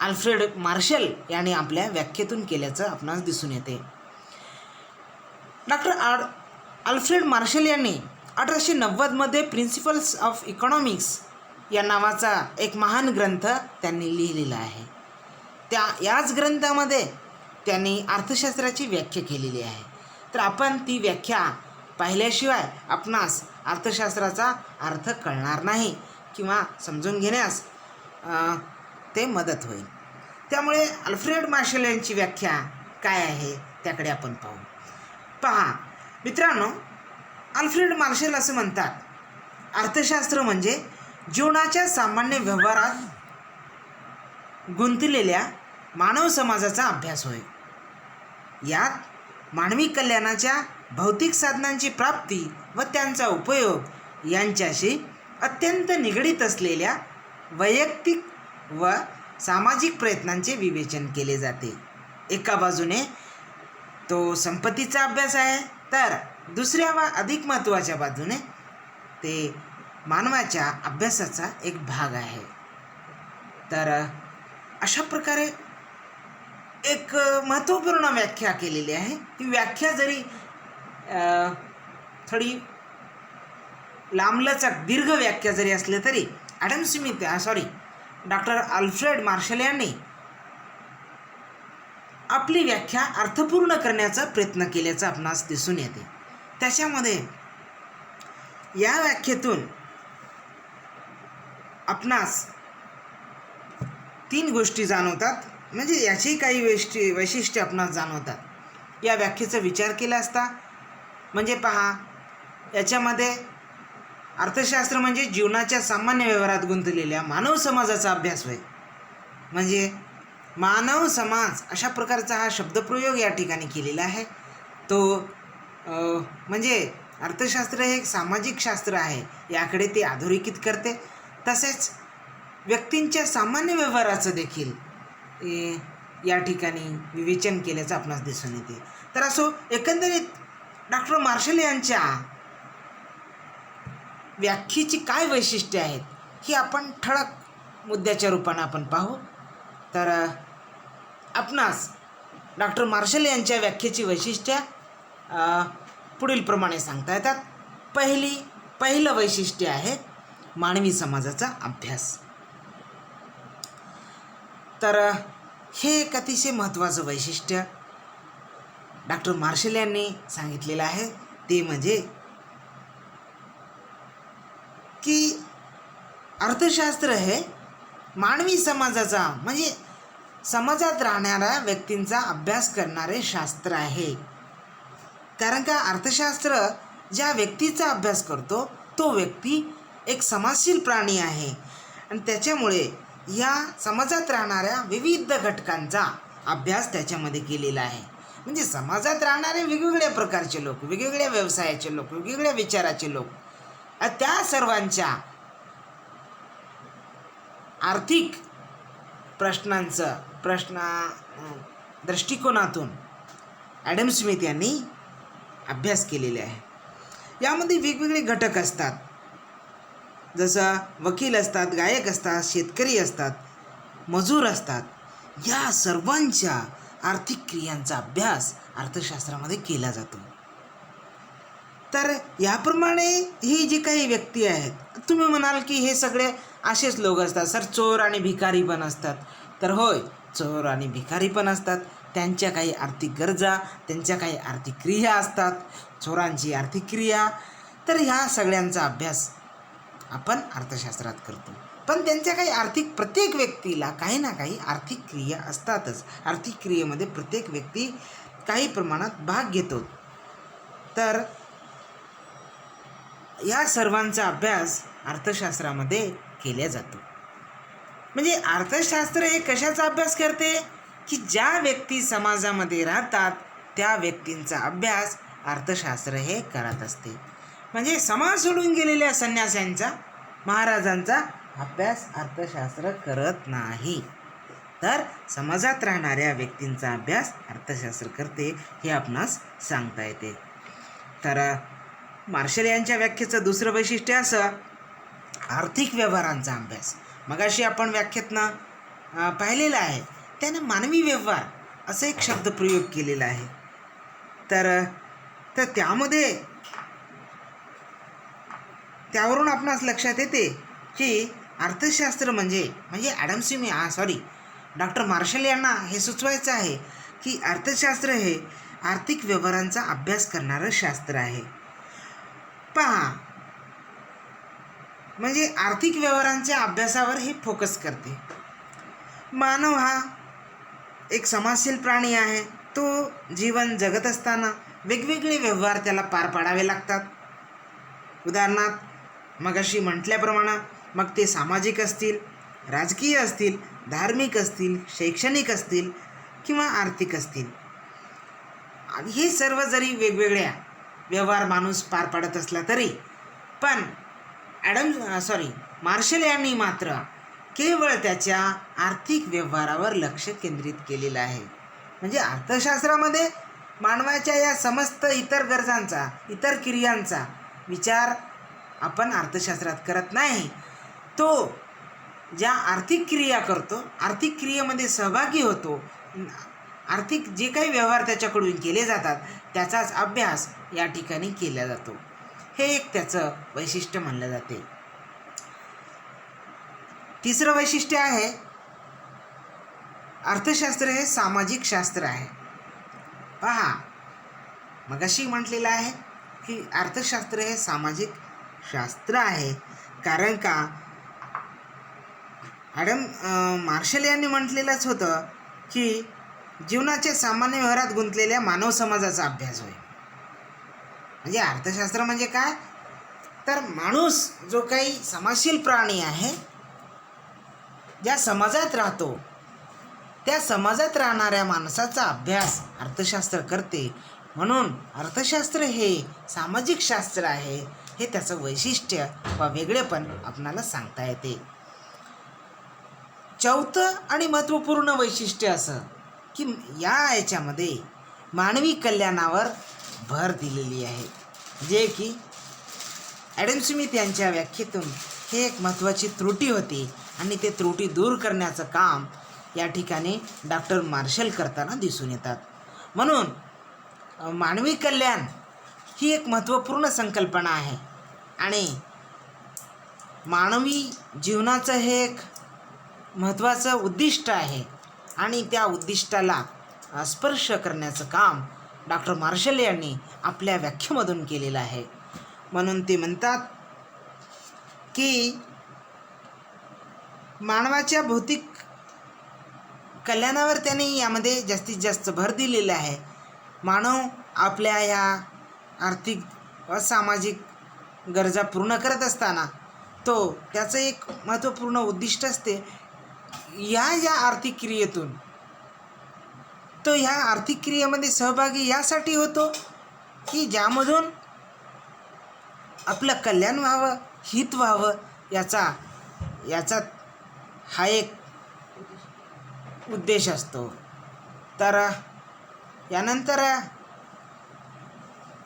अल्फ्रेड मार्शल यांनी आपल्या व्याख्येतून केल्याचं आपणास दिसून येते. डॉक्टर अल्फ्रेड मार्शल यांनी 1890मध्ये प्रिन्सिपल्स ऑफ इकॉनॉमिक्स या नावाचा एक महान ग्रंथ त्यांनी लिहिलेला आहे. याच ग्रंथामध्ये त्यांनी अर्थशास्त्राची व्याख्या केलेली आहे. तर आपण ती व्याख्या पाहिल्याशिवाय आपणास अर्थशास्त्राचा अर्थ कळणार नाही किंवा समजून घेण्यास ते मदत होईल. त्यामुळे अल्फ्रेड मार्शल यांची व्याख्या काय आहे त्याकडे आपण पाहू. पहा मित्रांनो, अल्फ्रेड मार्शल असं म्हणतात, अर्थशास्त्र म्हणजे जीवनाच्या सामान्य व्यवहारात गुंतलेल्या मानव समाजाचा अभ्यास होय. यात मानवी कल्याणाच्या भौतिक साधनांची प्राप्ती व त्यांचा उपयोग यांच्याशी अत्यंत निगडीत असलेल्या वैयक्तिक व सामाजिक प्रयत्नांचे विवेचन केले जाते. एका बाजूने तो संपत्तीचा अभ्यास आहे, तर दुसऱ्या व अधिक महत्त्वाच्या बाजूने ते मानवाच्या अभ्यासाचा एक भाग आहे. तर अशा प्रकारे एक महत्त्वपूर्ण व्याख्या केलेली आहे. ती व्याख्या जरी थोडी लांबलचक दीर्घ व्याख्या जरी असली तरी डॉक्टर अल्फ्रेड मार्शल यांनी आपली व्याख्या अर्थपूर्ण करण्याचा प्रयत्न केल्याचं आपणास दिसून येते. त्याच्यामध्ये या व्याख्येतून आपणास 3 गोष्टी जाणवतात, म्हणजे याची काही वैशिष्ट्ये आपणास जाणवतात. या व्याख्येचा विचार केला असता म्हणजे पहा, याच्यामध्ये अर्थशास्त्र म्हणजे जीवनाच्या सामान्य व्यवहारात गुंतलेल्या मानव समाजाचा अभ्यास होय. म्हणजे मानव समाज अशा प्रकारचा हा शब्दप्रयोग या ठिकाणी केलेला आहे. तो म्हणजे अर्थशास्त्र हे एक सामाजिक शास्त्र आहे, याकडे ते अधोरेखित करते. तसेच व्यक्तींच्या सामान्य व्यवहाराचं देखील या ठिकाणी विवेचन केल्याचं आपणास दिसून येते. तर असो, एकंदरीत डॉक्टर मार्शल यांच्या व्याख्येची काय वैशिष्ट्ये आहेत ही आपण ठळक मुद्द्याच्या रूपाने आपण पाहू. तर आपणास डॉक्टर मार्शल यांच्या व्याख्येची वैशिष्ट्ये पुढील प्रमाणे सांगता येतात. पहिलं वैशिष्ट्य आहे मानवी समाजाचा अभ्यास. तर हे एक अतिशय महत्त्वाचं वैशिष्ट्य डॉक्टर मार्शल यांनी सांगितलेलं आहे. ते म्हणजे की अर्थशास्त्र हे मानवी समाजाचा म्हणजे समाजात राहणाऱ्या व्यक्तींचा अभ्यास करणारे शास्त्र आहे. कारण का अर्थशास्त्र ज्या व्यक्तीचा अभ्यास करतो तो व्यक्ती एक समाजशील प्राणी आहे आणि त्याच्यामुळे या समाजात राहणाऱ्या विविध घटकांचा अभ्यास त्याच्यामध्ये केलेला आहे. म्हणजे समाजात राहणारे वेगवेगळ्या प्रकारचे लोक, वेगवेगळ्या व्यवसायाचे लोक, वेगवेगळ्या विचाराचे लोक, त्या सर्वांच्या आर्थिक दृष्टिकोनातून ॲडम स्मिथ यांनी अभ्यास केलेले आहे. यामध्ये वेगवेगळे घटक असतात, जसं वकील असतात, गायक असतात, शेतकरी असतात, मजूर असतात. या सर्वांच्या आर्थिक क्रियांचा अभ्यास अर्थशास्त्रामध्ये केला जातो. तर याप्रमाणे ही जी काही व्यक्ती आहेत, तुम्ही म्हणाल की हे सगळे असेच लोक असतात सर, चोर आणि भिकारी पण असतात. तर होय, चोर आणि भिकारी पण असतात. त्यांच्या काही आर्थिक गरजा, त्यांच्या काही आर्थिक क्रिया असतात, चोरांची आर्थिक क्रिया. तर ह्या सगळ्यांचा अभ्यास आपण अर्थशास्त्रात करतो. पण त्यांच्या काही प्रत्येक व्यक्तीला काही ना काही आर्थिक क्रिया असतातच. आर्थिक क्रियेमध्ये प्रत्येक व्यक्ती काही प्रमाणात भाग घेतो. तर या सर्वांचा अभ्यास अर्थशास्त्रामध्ये केला जातो. म्हणजे अर्थशास्त्र हे कशाचा अभ्यास करते की ज्या व्यक्ती समाजामध्ये राहतात त्या व्यक्तींचा अभ्यास अर्थशास्त्र हे करत असते. म्हणजे समाज सोडून गेलेल्या संन्याशांचा, महाराजांचा अभ्यास अर्थशास्त्र करत नाही, तर समाजात राहणाऱ्या व्यक्तींचा अभ्यास अर्थशास्त्र करते, हे आपणास सांगता येते. तर मार्शल यांच्या व्याख्येचं दुसरं वैशिष्ट्य असं आर्थिक व्यवहारांचा अभ्यास. मगाशी आपण व्याख्येतनं पाहिलेलं आहे, त्याने मानवी व्यवहार असं एक शब्दप्रयोग केलेला आहे. तर त्यावरून आपणास लक्षात येते की अर्थशास्त्र म्हणजे डॉक्टर मार्शल यांना हे सुचवायचं आहे की अर्थशास्त्र हे आर्थिक व्यवहारांचा अभ्यास करणारं शास्त्र आहे. पहा, म्हणजे आर्थिक व्यवहारांच्या अभ्यासावर हे फोकस करते. मानव हा एक समाजशील प्राणी आहे. तो जीवन जगत असताना वेगवेगळे व्यवहार त्याला पार पाडावे लागतात. उदाहरणार्थ मगाशी म्हटल्याप्रमाणे मग ते सामाजिक असतील, राजकीय असतील, धार्मिक असतील, शैक्षणिक असतील किंवा आर्थिक असतील. आणि हे सर्व जरी वेगवेगळ्या व्यवहार माणूस पार पाडत असला तरी पण मार्शल यांनी मात्र केवळ त्याच्या आर्थिक व्यवहारावर लक्ष केंद्रित केलेलं आहे. म्हणजे अर्थशास्त्रामध्ये मानवाच्या या समस्त इतर गरजांचा, इतर क्रियांचा विचार आपण अर्थशास्त्रात करत नाही. तो ज्या आर्थिक क्रिया करतो, आर्थिक क्रियेमध्ये सहभागी होतो, आर्थिक जे काही व्यवहार त्याच्याकडून केले जातात त्याचाच अभ्यास या ठिकाणी केला जातो. हे एक त्याचं वैशिष्ट्य मानलं जाते. तिसरं वैशिष्ट्य आहे, अर्थशास्त्र हे सामाजिक शास्त्र आहे. पहा, मगाशी म्हटलेलं आहे की अर्थशास्त्र हे सामाजिक शास्त्र आहे. कारण का मार्शल यांनी म्हटलेलंच होतं की जीवनाच्या सामान्य व्यवहारात गुंतलेल्या मानव समाजाचा अभ्यास होय. म्हणजे अर्थशास्त्र म्हणजे काय, तर माणूस जो काही समाजशील प्राणी आहे, ज्या समाजात राहतो त्या समाजात राहणाऱ्या माणसाचा अभ्यास अर्थशास्त्र करते. म्हणून अर्थशास्त्र हे सामाजिक शास्त्र आहे. हे त्याचं वैशिष्ट्य व वेगळेपण आपणाला सांगता येते. चौथं आणि महत्त्वपूर्ण वैशिष्ट्य असं की याच्यामध्ये मानवी कल्याणावर भर दिलेली आहे. जे की ॲडम स्मिथ यांच्या व्याख्येतून हे एक महत्त्वाची त्रुटी होती आणि ते त्रुटी दूर करण्याचं काम या ठिकाणी डॉक्टर मार्शल करताना दिसून येतात. म्हणून मानवी कल्याण ही एक महत्त्वपूर्ण संकल्पना आहे आणि मानवी जीवनाचं हे एक महत्त्वाचं उद्दिष्ट आहे आणि त्या उद्दिष्टाला स्पर्श करण्याचं काम डॉक्टर मार्शल यांनी आपल्या व्याख्येमधून केलेलं आहे. म्हणून ते म्हणतात की मानवाच्या भौतिक कल्याणावर त्यांनी यामध्ये जास्तीत जास्त भर दिलेला आहे. मानव आपल्या ह्या आर्थिक व सामाजिक गरजा पूर्ण करत असताना तो त्याचं एक महत्त्वपूर्ण उद्दिष्ट असते या आर्थिक क्रियेतून तो ह्या आर्थिक क्रियेमध्ये सहभागी यासाठी होतो की ज्यामधून आपलं कल्याण व्हावं, हित व्हावं, याचा हा एक उद्देश असतो. तर यानंतर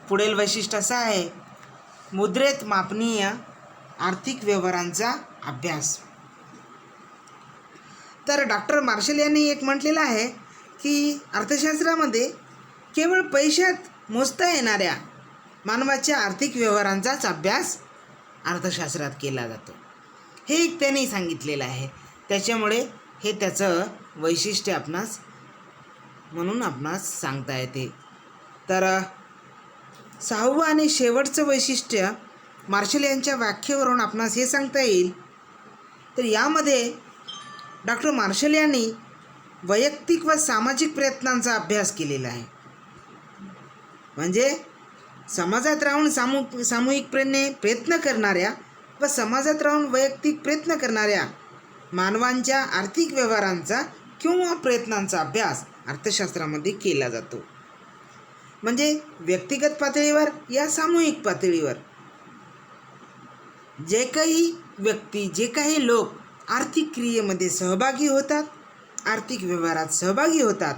पुढील वैशिष्ट्य असं आहे, मुद्रेत मापनीय आर्थिक व्यवहारांचा अभ्यास. तर डॉक्टर मार्शल यांनी एक म्हटलेलं आहे की अर्थशास्त्रामध्ये केवळ पैशात मोजता येणाऱ्या मानवाच्या आर्थिक व्यवहारांचाच अभ्यास अर्थशास्त्रात केला जातो. हे एक त्यांनी सांगितलेलं आहे. त्याच्यामुळे हे त्याचं वैशिष्ट्य आपणास सांगता येते. तर सहावं आणि शेवटचं वैशिष्ट्य मार्शल यांच्या व्याख्येवरून आपणास हे सांगता येईल. तर यामध्ये डॉक्टर मार्शल यांनी वैयक्तिक व सामाजिक प्रयत्नांचा अभ्यास केलेला आहे. म्हणजे समाजात राहून सामूहिकपणे प्रयत्न करणाऱ्या व समाजात राहून वैयक्तिक प्रयत्न करणाऱ्या मानवांच्या आर्थिक व्यवहारांचा किंवा प्रयत्नांचा अभ्यास अर्थशास्त्रामध्ये केला जातो. म्हणजे व्यक्तिगत पातळीवर या सामूहिक पातळीवर जे काही व्यक्ती, जे काही लोक आर्थिक क्रियेमध्ये सहभागी होतात, आर्थिक व्यवहारात सहभागी होतात,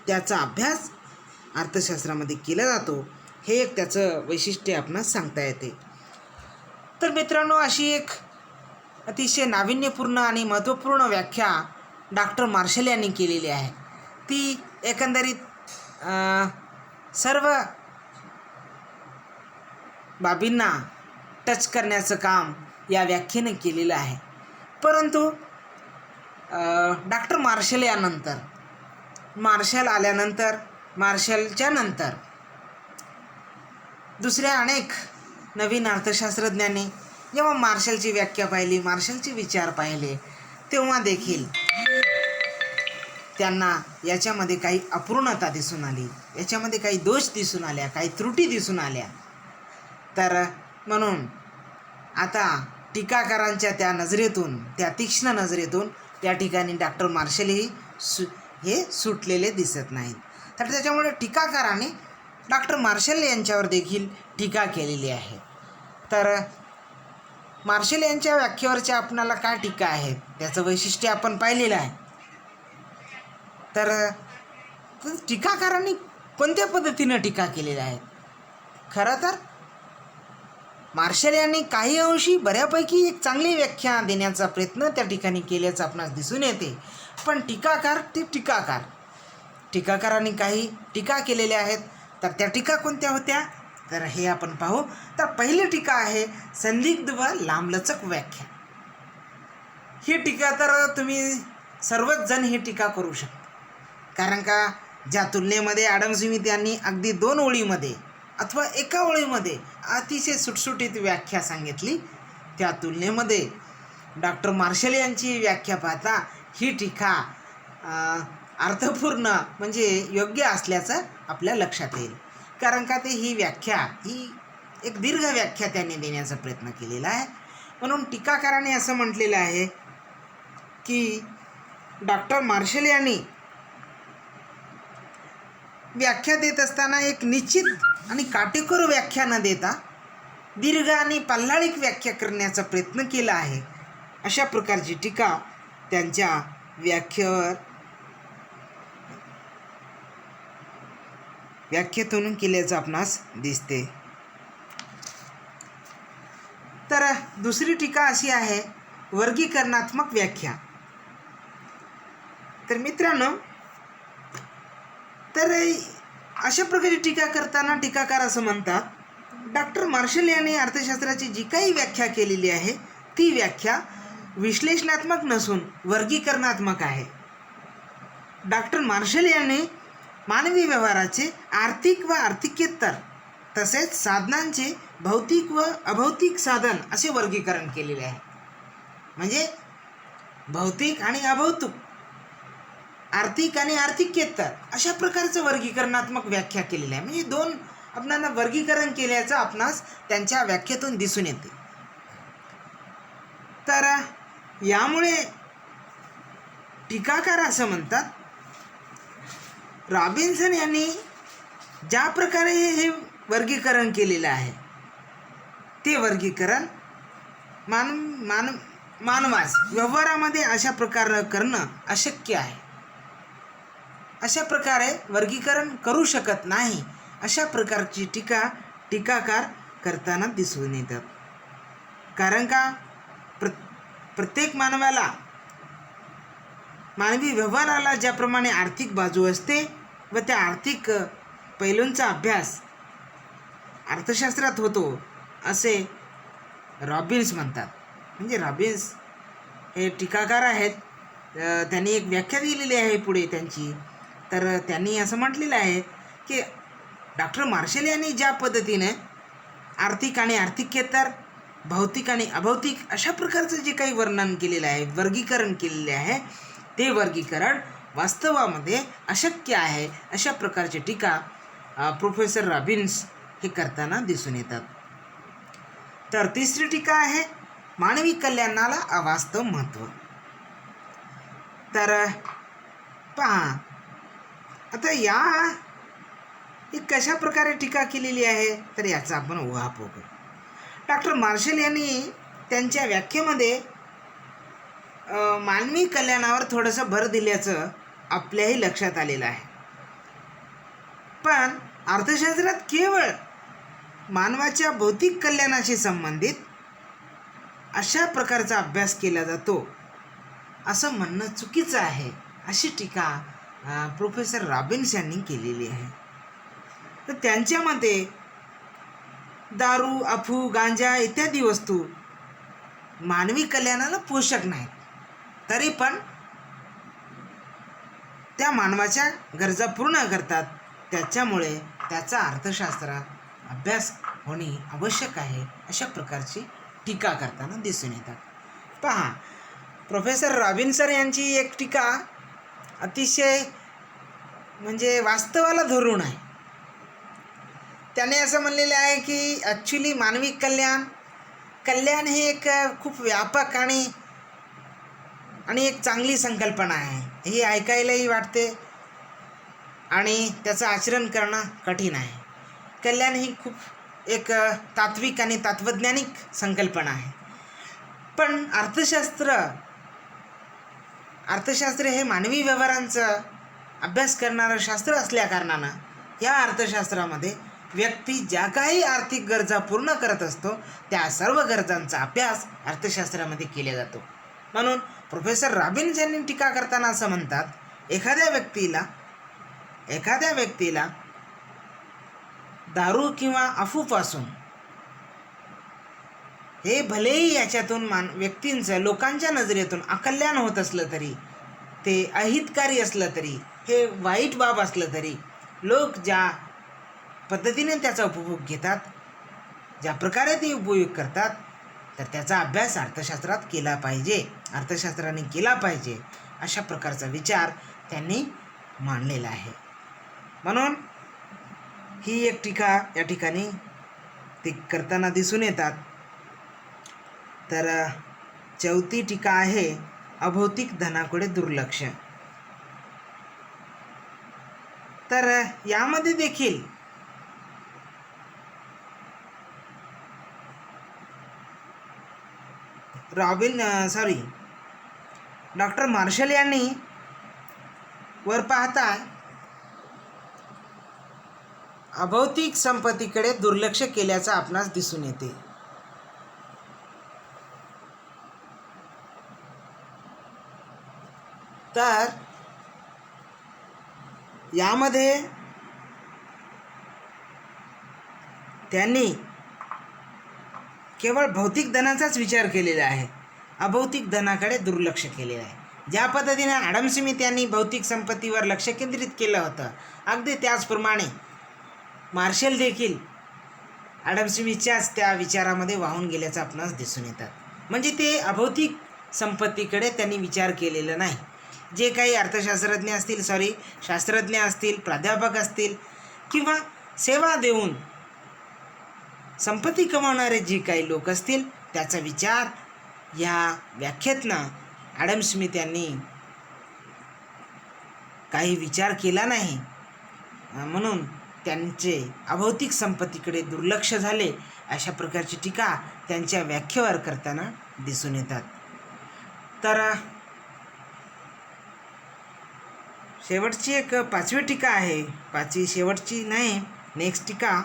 त्याचा अभ्यास अर्थशास्त्रामध्ये केला जातो. हे एक त्याचं वैशिष्ट्य आपणास सांगता येते. तर मित्रांनो, अशी एक अतिशय नाविन्यपूर्ण आणि महत्त्वपूर्ण व्याख्या डॉक्टर मार्शल यांनी केलेली आहे. ती एकंदरीत सर्व बाबींना टच करण्याचं काम या व्याख्येने केलेलं आहे. परंतु डॉक्टर मार्शल यानंतर, मार्शलच्या नंतर दुसऱ्या अनेक नवीन अर्थशास्त्रज्ञांनी जेव्हा मार्शलची व्याख्या पाहिली, मार्शलचे विचार पाहिले, तेव्हा देखील त्यांना याच्यामध्ये काही अपूर्णता दिसून आली, याच्यामध्ये काही दोष दिसून आल्या, काही त्रुटी दिसून आल्या. तर म्हणून आता टीकाकारांच्या त्या नजरेतून, त्या तीक्ष्ण नजरेतून त्या ठिकाणी डॉक्टर मार्शल हे सुटलेले दिसत नाहीत. तर त्याच्यामुळे टीकाकाराने डॉक्टर मार्शल यांच्यावर देखील टीका केलेली आहे. तर मार्शल यांच्या व्याख्येवरच्या आपणाला काय टीका आहेत त्याचं वैशिष्ट्य आपण पाहिलेलं आहे. तर टीकाकारांनी कोणत्या पद्धतीनं टीका केलेल्या आहेत? खरं तर मार्शल यांनी काही अंशी बऱ्यापैकी एक चांगली व्याख्या देण्याचा प्रयत्न त्या ठिकाणी केल्याचं आपणास दिसून येते. पण टीकाकार ते टीकाकारांनी काही टीका केलेल्या आहेत. तर त्या टीका कोणत्या होत्या तर हे आपण पाहू. तर पहिली टीका आहे संदिग्ध व लांबलचक व्याख्या. ही टीका तर तुम्ही सर्वच जण ही टीका करू शकता, कारण का ज्या तुलनेमध्ये ॲडम स्मिथ यांनी अगदी 2 ओळीमध्ये अथवा एका ओळीमध्ये अतिशय सुटसुटीत व्याख्या सांगितली, त्या तुलनेमध्ये डॉक्टर मार्शल यांची व्याख्या पाहता ही टीका अर्थपूर्ण म्हणजे योग्य असल्याचं आपल्या लक्षात येईल. कारण का ही व्याख्या ही एक दीर्घ व्याख्या त्यांनी देण्याचा प्रयत्न केलेला आहे. म्हणून टीकाकाराने असं म्हटलेलं आहे की डॉक्टर मार्शल यांनी व्याख्या देत असताना एक निश्चित आणि काटेकोर व्याख्या न देता दीर्घ आणि पल्लाळिक व्याख्या करण्याचा प्रयत्न केला आहे. अशा प्रकारची टीका त्यांच्या व्याख्येतून केल्याचं आपणास दिसते. तर दुसरी टीका अशी आहे वर्गीकरणात्मक व्याख्या. तर मित्रांनो, तर अशा प्रकारची टीका करताना टीकाकार असं म्हणतात, डॉक्टर मार्शल यांनी अर्थशास्त्राची जी काही व्याख्या केलेली आहे ती व्याख्या विश्लेषणात्मक नसून वर्गीकरणात्मक आहे. डॉक्टर मार्शल यांनी मानवी व्यवहाराचे आर्थिक व आर्थिकेतर तसेच साधनांचे भौतिक व अभौतिक साधन असे वर्गीकरण केलेले आहे. म्हणजे भौतिक आणि अभौतिक, आर्थिक आणि आर्थिकेतर अशा प्रकारचं वर्गीकरणात्मक व्याख्या केलेली आहे. म्हणजे 2 आपणाला वर्गीकरण केल्याचं आपणास त्यांच्या व्याख्येतून दिसून येते. तर यामुळे टीकाकार असं म्हणतात, रॉबिन्सन यांनी ज्या प्रकारे हे वर्गीकरण केलेलं आहे ते वर्गीकरण मानवास व्यवहारामध्ये अशा प्रकारे करणं अशक्य आहे. अशा प्रकारे वर्गीकरण करू शकत नाही, अशा प्रकारची टीकाकार करताना दिसून येतात. कारण का प्रत्येक मानवी व्यवहाराला ज्याप्रमाणे आर्थिक बाजू असते व त्या आर्थिक पैलूंचा अभ्यास अर्थशास्त्रात होतो असे रॉबिन्स म्हणतात. म्हणजे रॉबिन्स हे टीकाकार आहेत, त्यांनी एक व्याख्या दिलेली आहे पुढे त्यांची. तर त्यांनी असं म्हटलेलं आहे की डॉक्टर मार्शल यांनी ज्या पद्धतीने आर्थिक आणि आर्थिकेतर, भौतिक आणि अभौतिक अशा प्रकारचं जे काही वर्णन केलेलं आहे, वर्गीकरण केलेले आहे, ते वर्गीकरण वास्तवामध्ये अशक्य आहे. अशा प्रकारची टीका प्रोफेसर रॉबिन्स हे करताना दिसून येतात. तर तिसरी टीका आहे मानवी कल्याणाला अवास्तव महत्त्व. तर पहा आता ही कशा प्रकारे टीका केलेली आहे तर याचा आपण उहापोह करू. डॉक्टर मार्शल यांनी त्यांच्या व्याख्येमध्ये मानवी कल्याणावर थोडंसं भर दिल्याचं आपल्याही लक्षात आलेलं आहे. पण अर्थशास्त्रात केवळ मानवाच्या भौतिक कल्याणाशी संबंधित अशा प्रकारचा अभ्यास केला जातो असं म्हणणं चुकीचं आहे, अशी टीका प्रोफेसर रॉबिन्स यांनी केलेली आहे. तर त्यांच्या मते दारू, अफू, गांजा इत्यादी वस्तू मानवी कल्याणाला पोषक नाहीत, तरी पण त्या मानवाच्या गरजा पूर्ण करतात. त्याच्यामुळे त्याचा अर्थशास्त्रात अभ्यास होणे आवश्यक आहे, अशा प्रकारची टीका करताना दिसून येतात. पहा, प्रोफेसर रॉबिन्सन यांची एक टीका अतिशय म्हणजे वास्तवाला धरून आहे. त्याने असं म्हणलेलं आहे की ॲक्च्युली मानवी कल्याण ही एक खूप व्यापक आणि एक चांगली संकल्पना आहे. ही ऐकायलाही वाटते आणि त्याचं आचरण करणं कठीण आहे. कल्याण ही खूप एक तात्विक आणि तत्वज्ञानिक संकल्पना आहे. पण अर्थशास्त्र हे मानवी व्यवहारांचा अभ्यास करणारं शास्त्र असल्याकारणानं या अर्थशास्त्रामध्ये व्यक्ती ज्या काही आर्थिक गरजा पूर्ण करत असतो त्या सर्व गरजांचा अभ्यास अर्थशास्त्रामध्ये केला जातो. म्हणून प्रोफेसर रॉबिन्स यांनी टीका करताना असं म्हणतात, एखाद्या व्यक्तीला दारू किंवा अफूपासून हे भलेही याच्यातून व्यक्तींचं लोकांच्या नजरेतून अकल्याण होत असलं तरी, ते अहितकारी असलं तरी, हे वाईट बाब असलं तरी, लोक ज्या पद्धतीने त्याचा उपभोग घेतात, ज्या प्रकारे ते उपयोग करतात, तर त्याचा अभ्यास अर्थशास्त्राने केला पाहिजे अशा प्रकारचा विचार त्यांनी मांडलेला आहे. म्हणून ही एक टीका या ठिकाणी ते करताना दिसून येतात. तर चौथी टीका आहे अभौतिक धनाकडे दुर्लक्ष. तर यामध्ये देखील डॉक्टर मार्शल यांनी वर पाहता अभौतिक संपत्तीकडे दुर्लक्ष केल्याचं आपणास दिसून येते. तर यामध्ये त्यांनी केवळ भौतिक धनाचाच विचार केलेला आहे, अभौतिक धनाकडे दुर्लक्ष केलेलं आहे. ज्या पद्धतीने ॲडम स्मिथ यांनी भौतिक संपत्तीवर लक्ष केंद्रित केलं होतं, अगदी त्याचप्रमाणे मार्शल देखील ॲडम स्मिथच्याच त्या विचारामध्ये वाहून गेल्याचं आपणास दिसून येतात. म्हणजे ते अभौतिक संपत्तीकडे त्यांनी विचार केलेला नाही. जे काही शास्त्रज्ञ असतील, प्राध्यापक असतील किंवा सेवा देऊन संपत्ती कमावणारे जे काही लोक असतील, त्याचा विचार या व्याख्येतनं ॲडम स्मिथ यांनी काही विचार केला नाही. म्हणून त्यांचे अभौतिक संपत्तीकडे दुर्लक्ष झाले अशा प्रकारची टीका त्यांच्या व्याख्येवर करताना दिसून येतात. तर शेवटची एक पाचवी टीका आहे, शेवटची नाही, नेक्स्ट टीका.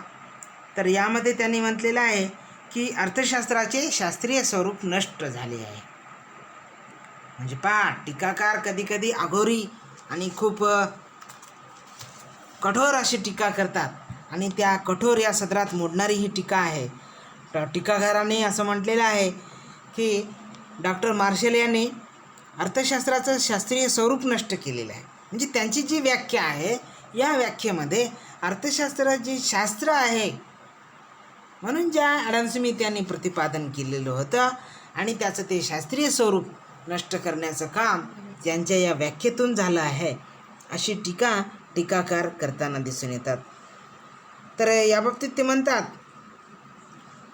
तर यामध्ये त्यांनी म्हटलेलं आहे की अर्थशास्त्राचे शास्त्रीय स्वरूप नष्ट झाले आहे. म्हणजे पहा, टीकाकार कधीकधी अघोरी आणि खूप कठोर अशी टीका करतात आणि त्या कठोर या सदरात मोडणारी ही टीका आहे. टीकाकारांनी असं म्हटलेलं आहे की डॉक्टर मार्शल यांनी अर्थशास्त्राचं शास्त्रीय स्वरूप नष्ट केलेलं आहे. म्हणजे त्यांची जी व्याख्या आहे, या व्याख्येमध्ये अर्थशास्त्राचे शास्त्र आहे म्हणून ज्या ॲडम स्मिथ यांनी प्रतिपादन केलेलं होतं आणि त्याचं ते शास्त्रीय स्वरूप नष्ट करण्याचं काम त्यांच्या या व्याख्येतून झालं आहे अशी टीकाकार करताना दिसून येतात. तर याबाबतीत ते म्हणतात,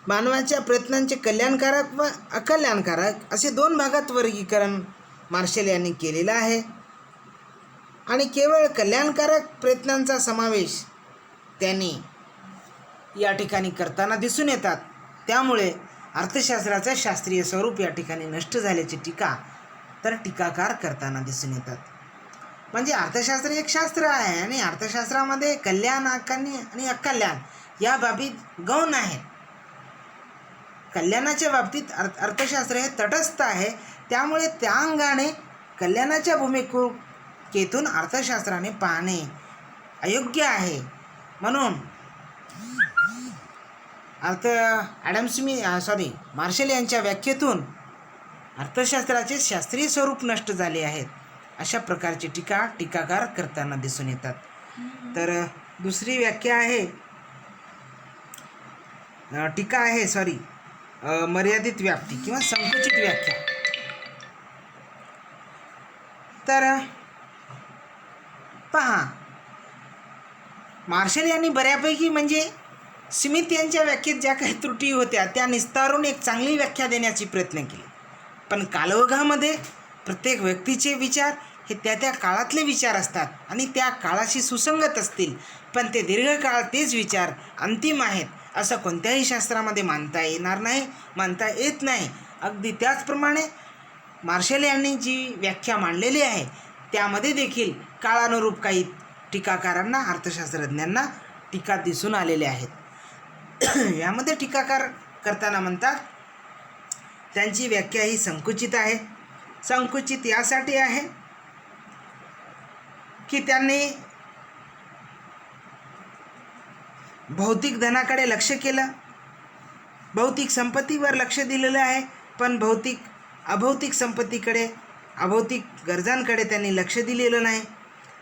मानवाच्या प्रयत्नांचे कल्याणकारक व अकल्याणकारक असे 2 भागात वर्गीकरण मार्शल यांनी केलेलं आहे आणि केवळ कल्याणकारक प्रयत्नांचा समावेश त्यांनी या ठिकाणी करताना दिसून येतात. त्यामुळे अर्थशास्त्राचं शास्त्रीय स्वरूप या ठिकाणी नष्ट झाल्याची टीकाकार करताना दिसून येतात. म्हणजे अर्थशास्त्र एक शास्त्र आहे आणि अर्थशास्त्रामध्ये कल्याण आणि अकल्याण या बाबीत गौण आहेत. कल्याणाच्या बाबतीत अर्थशास्त्र हे तटस्थ आहे. त्यामुळे त्या अंगाने कल्याणाच्या भूमिकेतून अर्थशास्त्राने पाहणे अयोग्य आहे. म्हणून मार्शल यांच्या व्याख्येतून अर्थशास्त्राचे शास्त्रीय स्वरूप नष्ट झाले आहेत अशा प्रकारची टीकाकार करताना दिसून येतात. तर दुसरी व्याख्या आहे, मर्यादित व्याप्ती किंवा संकुचित व्याख्या. तर पहा, मार्शल यांनी बऱ्यापैकी म्हणजे स्मिथ यांच्या व्याख्येत ज्या काही त्रुटी होत्या त्या निस्तारून एक चांगली व्याख्या देण्याची प्रयत्न केली. पण कालौघामध्ये प्रत्येक व्यक्तीचे विचार हे त्या त्या काळातले विचार असतात आणि त्या काळाशी सुसंगत असतील, पण ते दीर्घकाळ तेच विचार अंतिम आहेत असं कोणत्याही शास्त्रामध्ये मानता येणार नाही, मानता येत नाही. अगदी त्याचप्रमाणे मार्शल यांनी जी व्याख्या मांडलेली आहे त्यामध्ये देखील काळानुरूप काही टीकाकारांना, अर्थशास्त्रज्ञांना टीका दिसून आलेल्या आहेत. यामध्ये टीकाकार करताना म्हणतात त्यांची व्याख्या ही संकुचित आहे. संकुचित यासाठी आहे की त्यांनी भौतिक धनाकडे लक्ष केलं, भौतिक संपत्तीवर लक्ष दिलेलं आहे, पण अभौतिक संपत्तीकडे, अभौतिक गरजांकडे त्यांनी लक्ष दिलेलं नाही.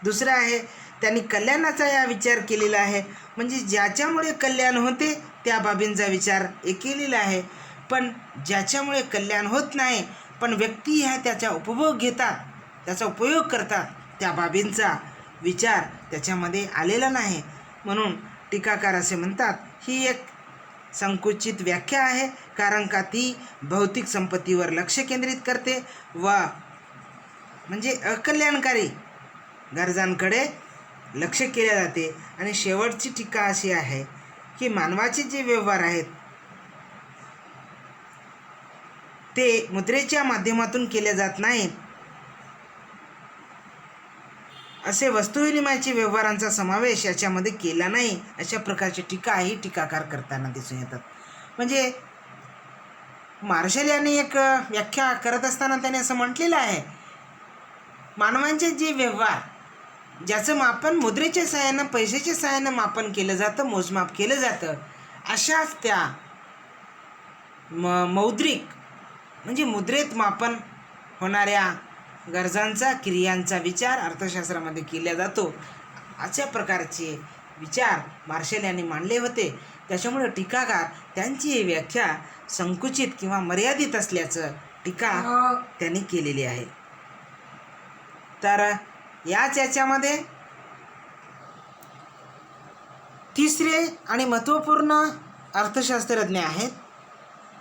दुसरं आहे त्यांनी कल्याणाचा या विचार केलेला आहे, म्हणजे ज्याच्यामुळे कल्याण होते त्या बाबींचा विचार केलेला आहे. पण ज्याच्यामुळे कल्याण होत नाही पण व्यक्ती ह्या त्याचा उपभोग घेतात, त्याचा उपयोग करतात, त्या बाबींचा विचार त्याच्यामध्ये आलेला नाही. म्हणून टीकाकार असे म्हणतात ही एक संकुचित व्याख्या आहे, कारण का ती भौतिक संपत्तीवर लक्ष केंद्रित करते व म्हणजे अकल्याणकारी गरजांकडे लक्ष केले जाते. आणि शेवटची टीका अशी आहे की मानवाचे जे व्यवहार आहेत ते मुद्रेच्या माध्यमातून केले जात नाहीत, असे वस्तुविनिमयाचे व्यवहारांचा समावेश याच्यामध्ये केला नाही, अशा प्रकारची टीकाही टीकाकार करताना दिसून येतात. म्हणजे मार्शल यांनी एक व्याख्या करत असताना त्याने असं म्हटलेलं आहे, मानवांचे जे व्यवहार ज्याचं मापन मुद्रेच्या सहाय्यानं, पैशाच्या सहाय्यानं मापन केलं जातं, मोजमाप केलं जातं, अशाच त्या मौद्रिक म्हणजे मुद्रेत मापन होणाऱ्या गरजांचा, क्रियांचा विचार अर्थशास्त्रामध्ये केला जातो. अशा प्रकारचे विचार मार्शल यांनी मांडले होते. त्याच्यामुळे टीकाकार त्यांची ही व्याख्या संकुचित किंवा मर्यादित असल्याचं टीका त्यांनी केलेली आहे. तर याच्यामध्ये तिसरे आणि महत्त्वपूर्ण अर्थशास्त्रज्ञ आहेत,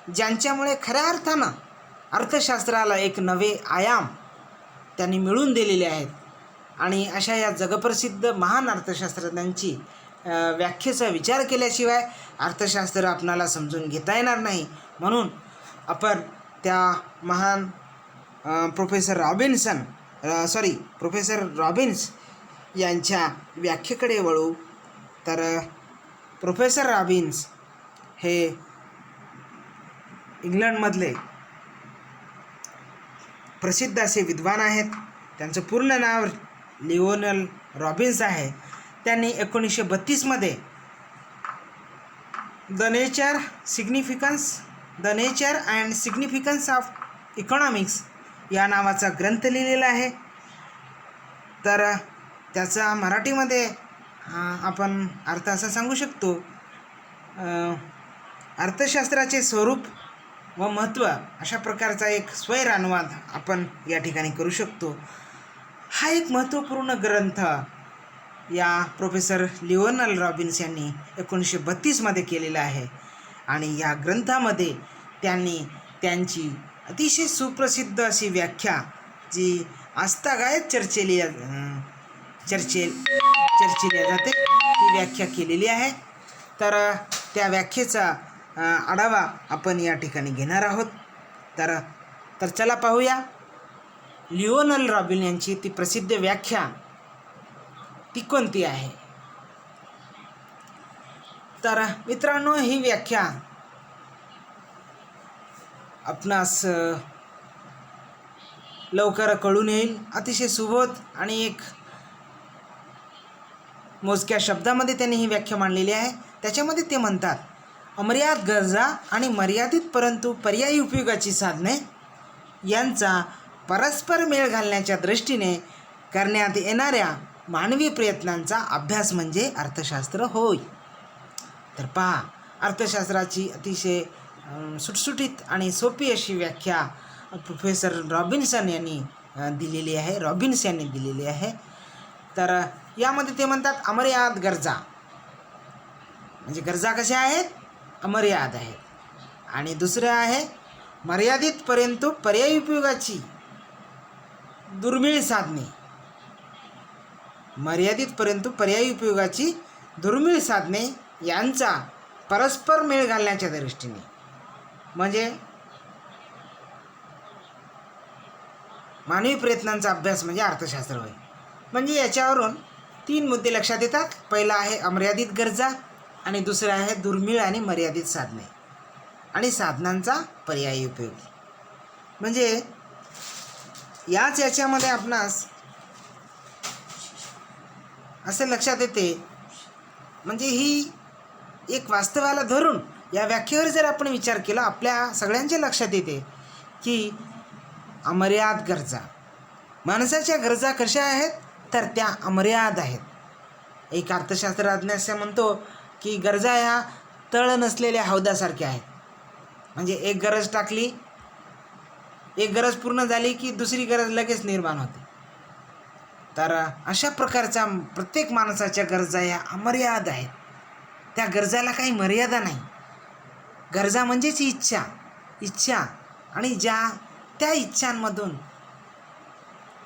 ज्यांच्यामुळे खऱ्या अर्थानं अर्थशास्त्राला एक नवे आयाम त्यांनी मिळवून दिलेले आहेत. आणि अशा या जगप्रसिद्ध महान अर्थशास्त्रज्ञांची व्याख्येचा विचार केल्याशिवाय अर्थशास्त्र आपणाला समजून घेता येणार नाही. म्हणून आपण त्या महान प्रोफेसर रॉबिन्स यांच्या व्याख्येकडे वळू. तर प्रोफेसर रॉबिन्स हे इंग्लंडमधले प्रसिद्ध असे विद्वान आहेत. त्यांचं पूर्ण नाव लिओनल रॉबिन्स आहे. त्यांनी 1932मध्ये the nature and significance of economics या नावाचा ग्रंथ लिहिलेला आहे. तर त्याचा मराठीमध्ये आपण अर्थ असा सांगू शकतो, अर्थशास्त्राचे स्वरूप व महत्त्व अशा प्रकारचा एक स्वैर अनुवाद आपण या ठिकाणी करू शकतो. हा एक महत्त्वपूर्ण ग्रंथ या प्रोफेसर लिओनल रॉबिन्स यांनी 1932मध्ये केलेला आहे. आणि या ग्रंथामध्ये त्यांनी त्यांची अतिशय सुप्रसिद्ध अशी व्याख्या, जी आजतागायत चर्चेली जाते, ती व्याख्या केलेली आहे. तर त्या व्याख्येचा आढावा आपण या ठिकाणी घेणार आहोत. तर चला पाहूया लिओनल रॉबिन यांची ती प्रसिद्ध व्याख्या ती कोणती आहे. तर मित्रांनो, ही व्याख्या आपणास लवकर कळून येईल. अतिशय सुबोध आणि एक मोजक्या शब्दामध्ये त्यांनी ही व्याख्या मांडलेली आहे. त्याच्यामध्ये ते म्हणतात, अमर्याद गरजा आणि मर्यादित परंतु पर्यायी उपयोगाची साधने यांचा परस्पर मेळ घालण्याच्या दृष्टीने करण्यात येणाऱ्या मानवी प्रयत्नांचा अभ्यास म्हणजे अर्थशास्त्र होय. तर पहा, अर्थशास्त्राची अतिशय सुटसुटीत आणि सोपी अशी व्याख्या प्रोफेसर रॉबिन्स यांनी दिलेली आहे. तर यामध्ये ते म्हणतात अमर्याद गरजा, म्हणजे गरजा कशा आहेत, अमर्याद आहेत. आणि दुसरं आहे मर्यादित परंतु पर्यायी उपयोगाची दुर्मिळ साधने. मर्यादित परंतु पर्यायी उपयोगाची दुर्मिळ साधने यांचा परस्पर मेळ घालण्याच्या दृष्टीने, म्हणजे मानवी प्रयत्नांचा अभ्यास म्हणजे अर्थशास्त्र होय. म्हणजे याच्यावरून 3 मुद्दे लक्षात येतात. पहिला आहे अमर्यादित गरजा आणि दुसरं आहे दुर्मिळ आणि मर्यादित साधने आणि साधनांचा पर्यायी उपयोग. म्हणजे याच्यामध्ये आपणास असं लक्षात येते, म्हणजे ही एक वास्तवाला धरून या व्याख्येवर जर आपण विचार केला आपल्या सगळ्यांच्या लक्षात येते की अमर्याद गरजा, माणसाच्या गरजा कशा आहेत तर त्या अमर्याद आहेत. एक अर्थशास्त्रज्ञ असं म्हणतो की गरजा ह्या तळ नसलेल्या हौदासारख्या आहेत. म्हणजे एक गरज टाकली, एक गरज पूर्ण झाली की दुसरी गरज लगेच निर्माण होते. तर अशा प्रकारच्या प्रत्येक माणसाच्या गरजा ह्या अमर्याद आहेत. त्या गरजाला काही मर्यादा नाही. गरजा म्हणजेच इच्छा आणि त्या इच्छांमधून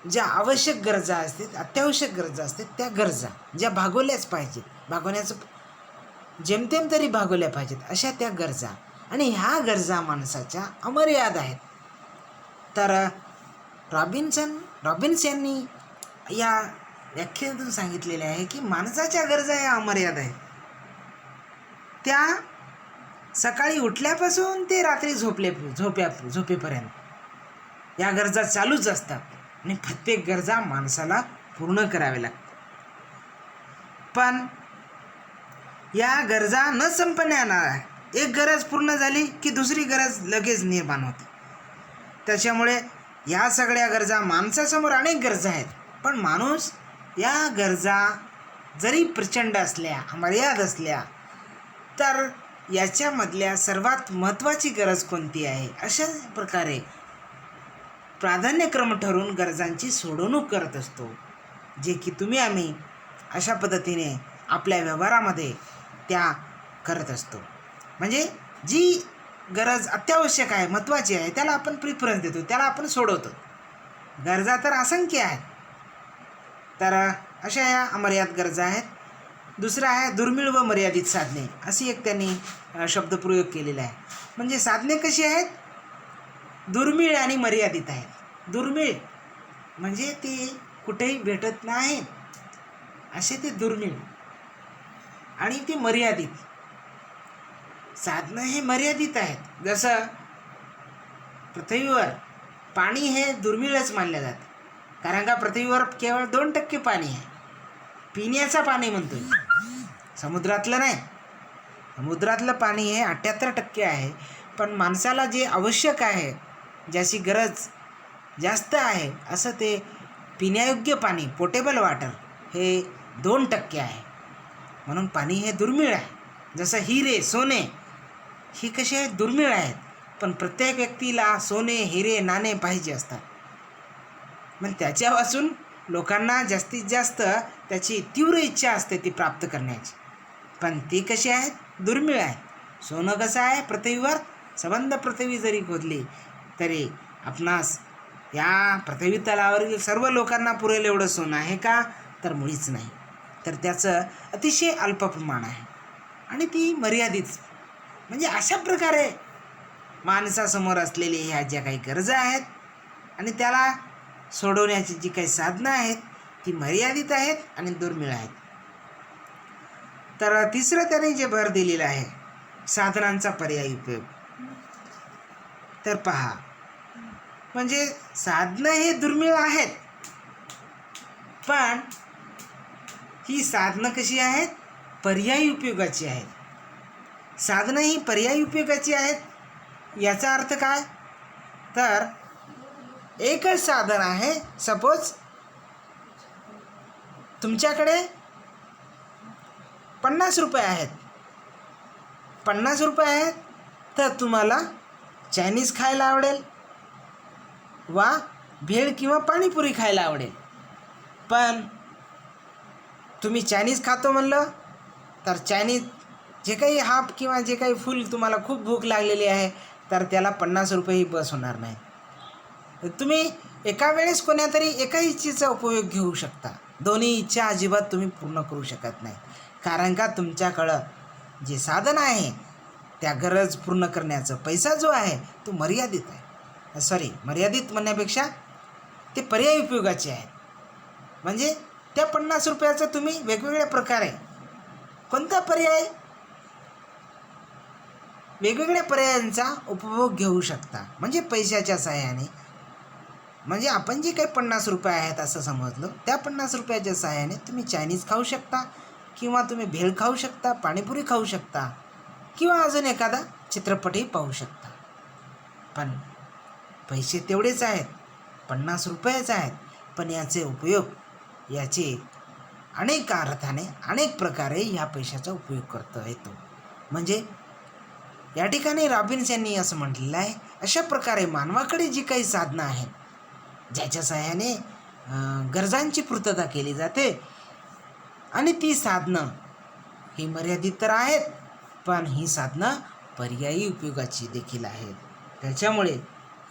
ज्या आवश्यक गरजा असतात, अत्यावश्यक गरजा असतात, त्या गरजा ज्या भागवल्याच पाहिजेत, भागवण्याचं जेमतेम तरी भागवल्या पाहिजेत, अशा त्या गरजा. आणि ह्या गरजा माणसाच्या अमर्याद आहेत. तर रॉबिन्स यांनी या व्याख्येतून सांगितलेले आहे की माणसाच्या गरजा या अमर्याद आहेत. त्या सकाळी उठल्यापासून ते रात्री झोपेपर्यंत या गरजा चालूच असतात आणि प्रत्येक गरजा माणसाला पूर्ण करावे लागतात. पण या गरजा न संपण्याला एक गरज पूर्ण झाली की दुसरी गरज लगेच निर्माण होते. त्याच्यामुळे या सगळ्या गरजा, माणसासमोर अनेक गरजा आहेत, पण माणूस या गरजा जरी प्रचंड असल्या, अमर्याद असल्या, तर याच्यामधल्या सर्वात महत्त्वाची गरज कोणती आहे, अशा प्रकारे प्राधान्यक्रम ठरवून गरजांची सोडवणूक करत असतो. जे की तुम्ही आम्ही अशा पद्धतीने आपल्या व्यवहारामध्ये त्या करत असतो. म्हणजे जी गरज अत्यावश्यक आहे, महत्त्वाची आहे, त्याला आपण प्रिफरन्स देतो, त्याला आपण सोडवतो. गरजा तर असंख्य आहेत. तर अशा या अमर्याद गरजा आहेत. दुसरं आहे दुर्मिळ व मर्यादित साधने, अशी एक त्यांनी शब्दप्रयोग केलेला आहे. म्हणजे साधने कशी आहेत, दुर्मिळ आणि मर्यादित आहेत. दुर्मिळ म्हणजे ते कुठेही भेटत नाहीत, असे ते दुर्मिळ. आणि ते मर्यादित साधनं हे मर्यादित आहेत. जसं पृथ्वीवर पाणी हे दुर्मिळच मानलं जातं, कारण का पृथ्वीवर केवळ 2% पाणी आहे. पिण्याचं पाणी म्हणतोय, समुद्रातलं नाही. समुद्रातलं पाणी हे 78% आहे. पण माणसाला जे आवश्यक आहे, ज्याची गरज जास्त आहे, असं ते पिण्यायोग्य पाणी, पोटेबल वॉटर, हे 2% आहे. म्हणून पाणी हे दुर्मिळ आहे. जसं हिरे, सोने ही कशी आहेत, दुर्मिळ आहेत. पण प्रत्येक व्यक्तीला सोने, हिरे, नाणे पाहिजे असतात. मग त्याच्यापासून लोकांना जास्तीत जास्त त्याची तीव्र इच्छा असते ती प्राप्त करण्याची. पण ती कशी आहेत, दुर्मिळ आहेत. सोनं कसं आहे, पृथ्वीवर संबंध पृथ्वी जरी खोदली तरी आपणास या पृथ्वी तलावरील सर्व लोकांना पुरेल एवढं सोनं आहे का, तर मुळीच नाही. तर त्याचं अतिशय अल्प प्रमाण आहे आणि ती मर्यादित. म्हणजे अशा प्रकारे माणसासमोर असलेल्या ह्या ज्या काही गरजा आहेत आणि त्याला सोडवण्याची जी काही साधनं आहेत ती मर्यादित आहेत आणि दुर्मिळ आहेत. तर तिसरं त्याने जे भर दिलेलं आहे, साधनांचा पर्यायी उपयोग. तर पहा, म्हणजे साधनं हे दुर्मिळ आहेत, पण ही साधनं कशी आहेत, पर्यायी उपयोगाची आहेत. साधनं ही पर्यायी उपयोगाची आहेत. याचा अर्थ काय, तर एकच साधन आहे. सपोज तुमच्याकडे 50 रुपये आहेत, 50 रुपये आहेत, तर तुम्हाला चायनीज खायला आवडेल वा भेळ किंवा पाणीपुरी खायला आवडेल. पण तुम्ही चायनीज खातो म्हणलं तर चायनीज जे काही हाफ किंवा जे काही फुल तुम्हाला खूप भूक लागलेली आहे तर त्याला 50 रुपयेही बस होणार नाही. तर तुम्ही एका वेळेस कोण्यातरी एका इच्छेचा उपयोग घेऊ शकता. दोन्ही इच्छा अजिबात तुम्ही पूर्ण करू शकत नाही, कारण का तुमच्याकडं जे साधन आहे त्या गरज पूर्ण करण्याचा पैसा जो आहे तो मर्यादित आहे. मर्यादित म्हणण्यापेक्षा ते पर्यायी उपयोगाचे आहेत. म्हणजे त्या 50 रुपयाचा तुम्ही वेगवेगळ्या प्रकारे कोणता पर्याय वेगवेगळ्या पर्यायांचा उपभोग घेऊ शकता. म्हणजे पैशाच्या सहाय्याने, म्हणजे आपण जे काही 50 रुपये आहेत असं समजलं, त्या 50 रुपयाच्या सहाय्याने तुम्ही चायनीज खाऊ शकता किंवा तुम्ही भेळ खाऊ शकता, पाणीपुरी खाऊ शकता किंवा अजून एखादा चित्रपटही पाहू शकता. पण पैसे तेवढेच आहेत, 50 रुपयेच आहेत, पण याचे उपयोग याचे अनेक अर्थाने अनेक प्रकारे ह्या पैशाचा उपयोग करता येतो. म्हणजे या ठिकाणी रॉबिन्स यांनी असं म्हटलेलं आहे, अशा प्रकारे मानवाकडे जी काही साधनं आहेत ज्याच्या सहाय्याने गरजांची पूर्तता केली जाते आणि ती साधनं ही मर्यादित तर आहेत, पण ही साधनं पर्यायी उपयोगाची देखील आहेत. त्याच्यामुळे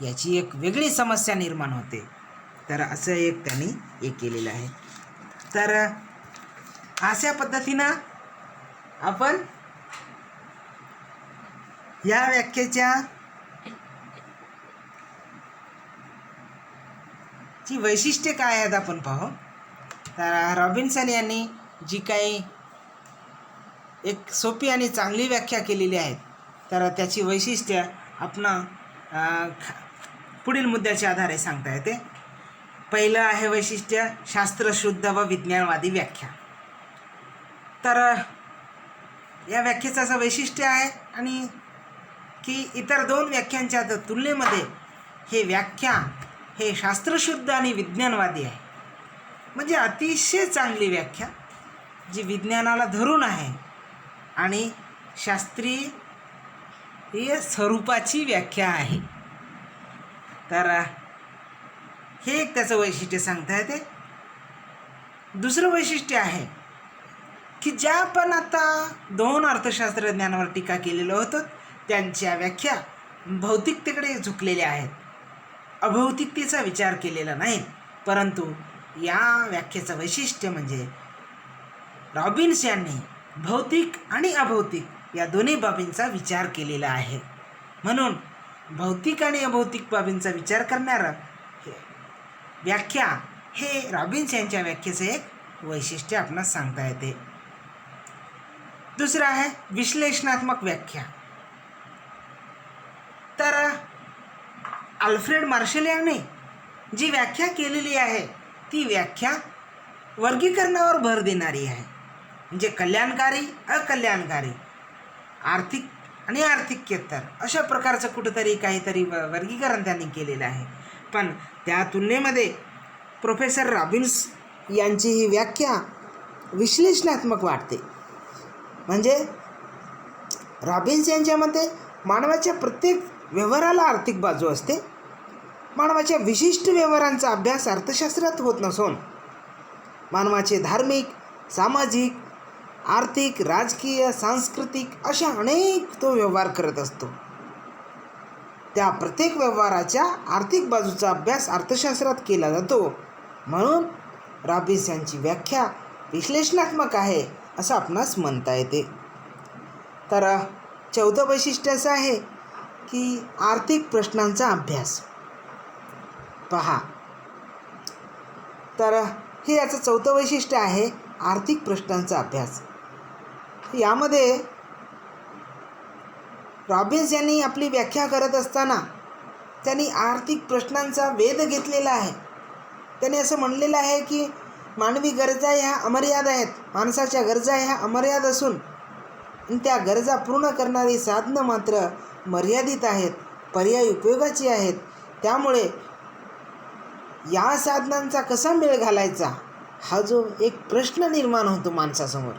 याची एक वेगळी समस्या निर्माण होते. तर असं एक त्यांनी हे केलेलं आहे. तर अशा पद्धतीनं आपण या व्याख्येच्या ची वैशिष्ट्ये काय आहेत आपण पाहू. तर रॉबिन्सन यांनी जी काही एक सोपी आणि चांगली व्याख्या केलेली आहे तर त्याची वैशिष्ट्य आपण पुढील मुद्द्याच्या आधारे सांगता येते. पहिलं आहे वैशिष्ट्य शास्त्रशुद्ध व विज्ञानवादी व्याख्या. तर या व्याख्येचं असं वैशिष्ट्य आहे आणि की इतर दोन व्याख्यांच्या तुलनेमध्ये हे व्याख्या हे शास्त्रशुद्ध आणि विज्ञानवादी आहे. म्हणजे अतिशय चांगली व्याख्या जी विज्ञानाला धरून आहे आणि शास्त्रीय स्वरूपाची व्याख्या आहे. तर हे एक त्याचं वैशिष्ट्य सांगता येते. दुसरं वैशिष्ट्य आहे की ज्या आपण आता दोन अर्थशास्त्रज्ञांवर टीका केलेलं होतं त्यांच्या व्याख्या भौतिकतेकडे झुकलेल्या आहेत, अभौतिकतेचा विचार केलेला नाही. परंतु या व्याख्येचं वैशिष्ट्य म्हणजे रॉबिन्स यांनी भौतिक आणि अभौतिक या दोन्ही बाबींचा विचार केलेला आहे. म्हणून भौतिक आणि अभौतिक बाबींचा विचार करणारा व्याख्या हे रॉबिन्स यांच्या व्याख्येचं एक वैशिष्ट्य आपणास सांगता येते. दुसरं आहे विश्लेषणात्मक व्याख्या. तर अल्फ्रेड मार्शल यांनी जी व्याख्या केलेली आहे ती व्याख्या वर्गीकरणावर भर देणारी आहे. म्हणजे कल्याणकारी, अकल्याणकारी, आर्थिक आणि आर्थिकेतर अशा प्रकारचं कुठंतरी काहीतरी वर्गीकरण त्यांनी केलेलं आहे. पण त्या तुलनेमध्ये प्रोफेसर रॉबिन्स यांची ही व्याख्या विश्लेषणात्मक वाटते. म्हणजे रॉबिन्स यांच्या मते मानवाच्या प्रत्येक व्यवहाराला आर्थिक बाजू असते. मानवाच्या विशिष्ट व्यवहारांचा अभ्यास अर्थशास्त्रात होत नसून मानवाचे धार्मिक, सामाजिक, आर्थिक, राजकीय, सांस्कृतिक अशा अनेक तो व्यवहार करत असतो. त्या प्रत्येक व्यवहाराच्या आर्थिक बाजूचा अभ्यास अर्थशास्त्रात केला जातो. म्हणून रॉबिन्स यांची व्याख्या विश्लेषणात्मक आहे असं आपणास म्हणता येते. तर चौथं वैशिष्ट्य असं आहे की आर्थिक प्रश्नांचा अभ्यास. पहा, तर हे याचं चौथं वैशिष्ट्य आहे आर्थिक प्रश्नांचा अभ्यास. यामध्ये रॉबिन्स यांनी आपली व्याख्या करत असताना त्यांनी आर्थिक प्रश्नांचा वेध घेतलेला आहे. त्यांनी असं म्हणलेलं आहे की मानवी गरजा ह्या अमर्याद आहेत. माणसाच्या गरजा ह्या अमर्याद असून त्या गरजा पूर्ण करणारी साधनं मात्र मर्यादित आहेत, पर्यायी उपयोगाची आहेत. त्यामुळे या साधनांचा कसा मेळ घालायचा हा जो एक प्रश्न निर्माण होतो माणसासमोर.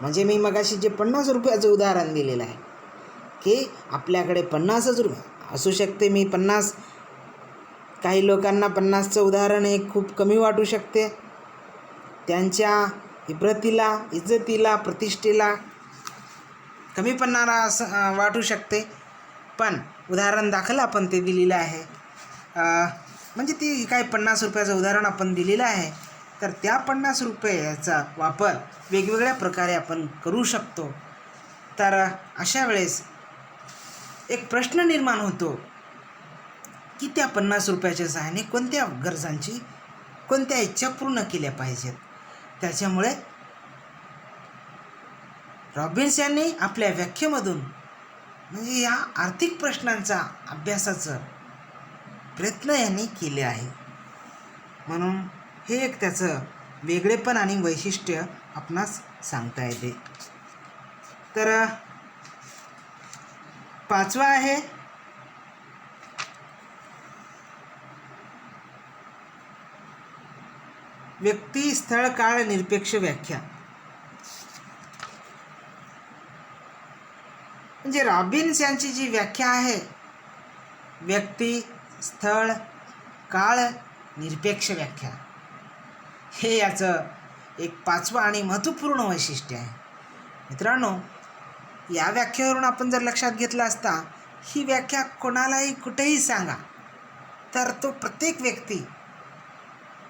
म्हणजे मी मगाशी जे 50 रुपयाचं उदाहरण दिलेलं आहे की आपल्याकडे 50च रुपये असू शकते. मी 50, काही लोकांना 50चं उदाहरण हे खूप कमी वाटू शकते. त्यांच्या इब्रतीला, इज्जतीला, प्रतिष्ठेला कमी पडणारा असं वाटू शकते. पण उदाहरण दाखल आपण ते दिलेलं आहे. म्हणजे ती काय 50 रुपयाचं उदाहरण आपण दिलेलं आहे. तर त्या 50 रुपयाचा वापर वेगवेगळ्या प्रकारे आपण करू शकतो. तर अशा वेळेस एक प्रश्न निर्माण होतो की त्या 50 रुपयाच्या सहाय्याने कोणत्या गरजांची, कोणत्या इच्छा पूर्ण केल्या पाहिजेत. त्याच्यामुळे रॉबिन्स यांनी आपल्या व्याख्येमधून म्हणजे या आर्थिक प्रश्नांचा अभ्यासाचं प्रयत्न यांनी केले आहे. म्हणून हे एक त्याचं वेगळेपण आणि वैशिष्ट्य आपणास सांगता येते. तर 5वा आहे व्यक्ती, स्थळ, काळ निरपेक्ष व्याख्या. म्हणजे रॉबिन्स यांची जी व्याख्या आहे, व्यक्ती, स्थळ, काळ निरपेक्ष व्याख्या, हे याचं एक 5वं आणि महत्त्वपूर्ण वैशिष्ट्य आहे. मित्रांनो, या व्याख्येवरून आपण जर लक्षात घेतलं असता, ही व्याख्या कोणालाही कुठेही सांगा तर तो प्रत्येक व्यक्ती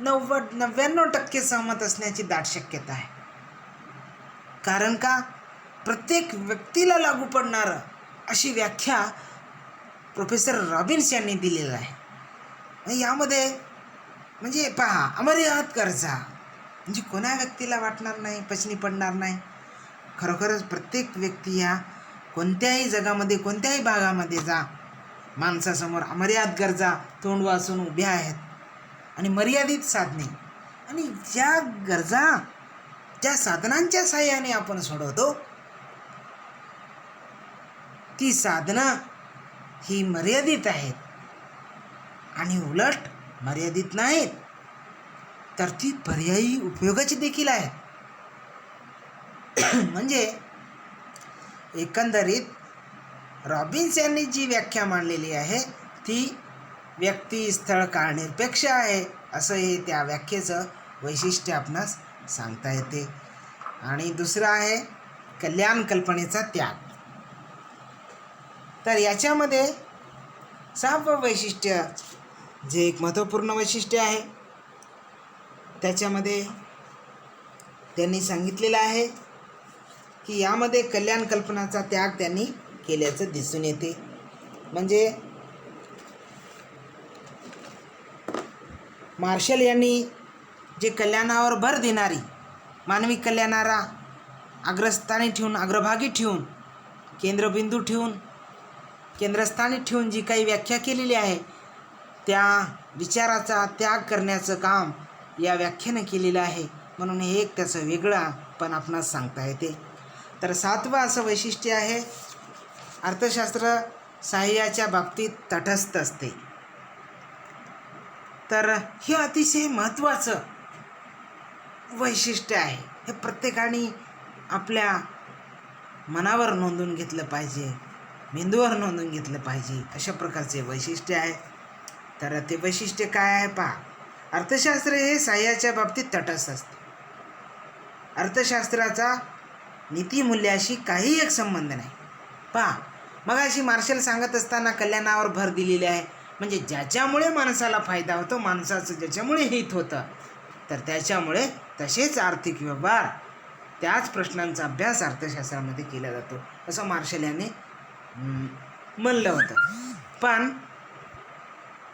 99% सहमत असण्याची दाट शक्यता आहे. कारण का, प्रत्येक व्यक्तीला लागू पडणारं अशी व्याख्या प्रोफेसर रॉबिन्स यांनी दिलेलं आहे. यामध्ये म्हणजे पहा, अमर्याद गरजा म्हणजे कोणा व्यक्तीला वाटणार नाही, पचनी पडणार नाही. खरोखरच प्रत्येक व्यक्ती या कोणत्याही जगामध्ये, कोणत्याही भागामध्ये जा, माणसासमोर अमर्याद गरजा तोंड वाचून उभ्या आहेत आणि मर्यादित साधने, आणि ज्या गरजा ज्या साधनांच्या साहाय्याने आपण सोडवतो, ती साधनं ही मर्यादित आहेत आणि उलट मर्यादित नाहीत, तर ती पर्यायी उपयोगाची देखील आहेत. म्हणजे एकंदरीत रॉबिन्स यांनी जी व्याख्या मांडलेली आहे ती व्यक्ती, स्थळ, काळ निरपेक्ष आहे, असं हे त्या व्याख्येचं वैशिष्ट्य आपणास सांगता येते. आणि दुसरं आहे कल्याण कल्पनेचा त्याग. तर याच्यामध्ये 6वं वैशिष्ट्य जे एक महत्त्वपूर्ण वैशिष्ट्य आहे, त्याच्यामध्ये त्यांनी सांगितलेलं आहे की यामध्ये कल्याण कल्पनाचा त्याग त्यांनी केल्याचं दिसून येते. म्हणजे मार्शल यांनी जे कल्याणावर भर देणारी, मानवी कल्याणाला अग्रस्थानी ठेवून, अग्रभागी ठेवून, केंद्रबिंदू ठेवून, केंद्रस्थानी ठेवून जी काही व्याख्या केलेली आहे, त्या विचाराचा त्याग करण्याचं काम या व्याख्येनं केलेलं आहे. म्हणून हे एक त्याचं वेगळं पण आपणास सांगता येते. तर 7वं असं वैशिष्ट्य आहे, अर्थशास्त्र साहाय्याच्या बाबतीत तटस्थ असते. तर हे अतिशय महत्त्वाचं वैशिष्ट्य आहे. हे प्रत्येकाने आपल्या मनावर नोंदून घेतलं पाहिजे, मेंदूवर नोंदून घेतलं पाहिजे, अशा प्रकारचे वैशिष्ट्य आहे. तर ते वैशिष्ट्य काय आहे पहा. अर्थशास्त्र हे साहाय्याच्या बाबतीत तटस्थ असते. अर्थशास्त्राचा नीतिमूल्याशी काही एक संबंध नाही. पहा, मगाशी मार्शल सांगत असताना कल्याणावर भर दिलेले आहे, म्हणजे ज्याच्यामुळे माणसाला फायदा होतो, माणसाचं ज्याच्यामुळे हित होतं, तर त्याच्यामुळे तसेच आर्थिक व्यवहार, त्याच प्रश्नांचा अभ्यास अर्थशास्त्रामध्ये केला जातो, असं मार्शल यांनी म्हणलं होतं. पण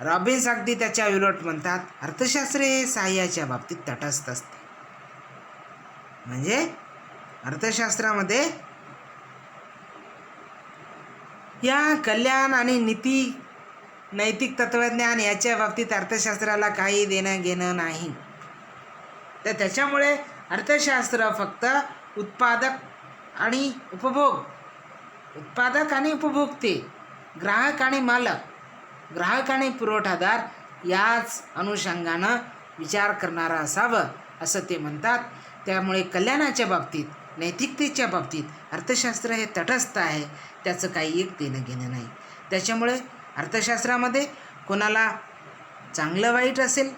रॉबिन्स अगदी त्याच्या उलट म्हणतात, अर्थशास्त्र हे साहाय्याच्या बाबतीत तटस्थ असते. म्हणजे अर्थशास्त्रामध्ये या कल्याण आणि नीती, नैतिक तत्त्वज्ञान याच्या बाबतीत अर्थशास्त्राला काही देणं घेणं नाही. तर त्याच्यामुळे अर्थशास्त्र फक्त उत्पादक आणि उपभोक्ते, ग्राहक आणि मालक, ग्राहक आणि पुरवठादार याच अनुषंगानं विचार करणारं असावं, असं ते म्हणतात. त्यामुळे कल्याणाच्या बाबतीत, नैतिकतेच्या बाबतीत अर्थशास्त्र हे तटस्थ आहे, त्याचं काही एक देणं घेणं नाही. त्याच्यामुळे अर्थशास्त्रामध्ये कोणाला चांगलं वाईट असेल,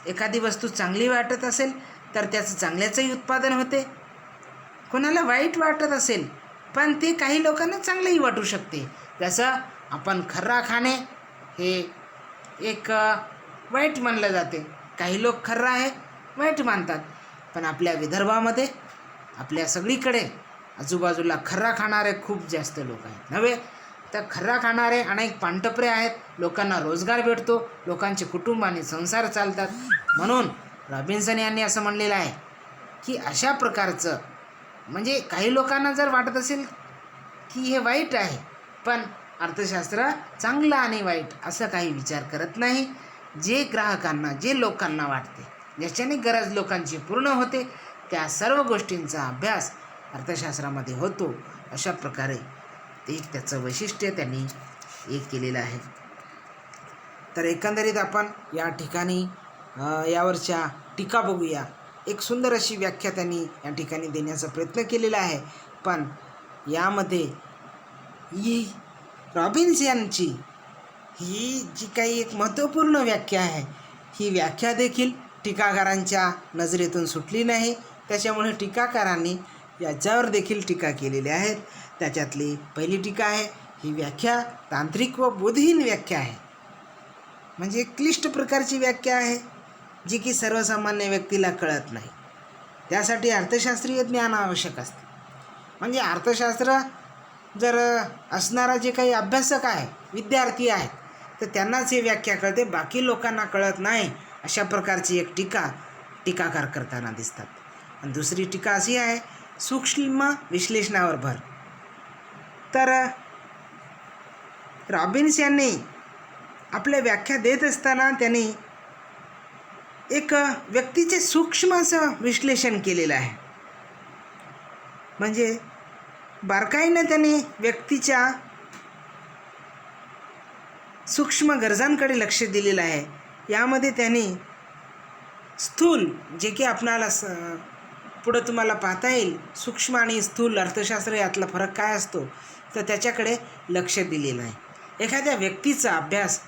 एखादी वस्तू चांगली वाटत असेल तर त्याचं चांगल्याचंही उत्पादन होते. कोणाला वाईट वाटत असेल पण ते काही लोकांना चांगलंही वाटू शकते. जसं आपण खर्रा खाणे हे एक वाईट मानलं जाते. काही लोक खर्रा आहे वाईट मानतात. पण आपल्या विदर्भामध्ये आपल्या सगळीकडे आजूबाजूला खर्रा खाणारे खूप जास्त लोक आहेत नव्हे. तर खर्रा खाणारे अनेक पानटपरे आहेत. लोकांना रोजगार भेटतो, लोकांचे कुटुंब आणि संसार चालतात. म्हणून रॉबिन्सन यांनी असं म्हणलेलं आहे की अशा प्रकारचं म्हणजे काही लोकांना जर वाटत असेल की हे वाईट आहे, पण अर्थशास्त्र चांगलं आणि वाईट असं काही विचार करत नाही. जे ग्राहकांना जे लोकांना वाटते ज्याच्याने गरज लोकांची पूर्ण होते त्या सर्व गोष्टींचा अभ्यास अर्थशास्त्रामध्ये होतो. अशा प्रकारे ते त्याचं वैशिष्ट्य त्यांनी एक केलेलं आहे. तर एकंदरीत आपण या ठिकाणी यावरच्या टीका बघूया. एक सुंदर अशी व्याख्या त्यांनी या ठिकाणी देण्याचा प्रयत्न केलेला आहे. पण यामध्ये ही रॉबिन्स यांची ही जी काही एक महत्त्वपूर्ण व्याख्या आहे ही व्याख्या देखील टीकाकारांच्या नजरेतून सुटली नाही. त्याच्यामुळे टीकाकारांनी याच्यावर देखील टीका केलेली आहेत. त्याच्यातली पहिली टीका आहे ही व्याख्या तांत्रिक व बोधहीन व्याख्या आहे. म्हणजे क्लिष्ट प्रकारची व्याख्या आहे जी की सर्वसामान्य व्यक्तीला कळत नाही. त्यासाठी अर्थशास्त्रीय ज्ञान आवश्यक असते. म्हणजे अर्थशास्त्र जर असणारा जे काही अभ्यासक आहे विद्यार्थी आहेत तर त्यांनाच ही व्याख्या कळते, बाकी लोकांना कळत नाही. अशा प्रकारची एक टीकाकार करताना दिसतात. आणि दुसरी टीका अशी आहे सूक्ष्म विश्लेषणावर भर. तर रॉबिन्स यांनी आपल्या व्याख्या देत असताना त्यांनी एक व्यक्तीचे सूक्ष्म असं विश्लेषण केलेलं आहे. म्हणजे बारकाईनं त्यांनी व्यक्तीच्या सूक्ष्म गरजांकडे लक्ष दिलेलं आहे. यामध्ये त्यांनी स्थूल जे की आपणाला पुढं तुम्हाला पाहता येईल सूक्ष्म आणि स्थूल अर्थशास्त्र यातला फरक काय असतो तर त्याच्याकडे लक्ष दिलेलं आहे. एखाद्या व्यक्तीचा अभ्यास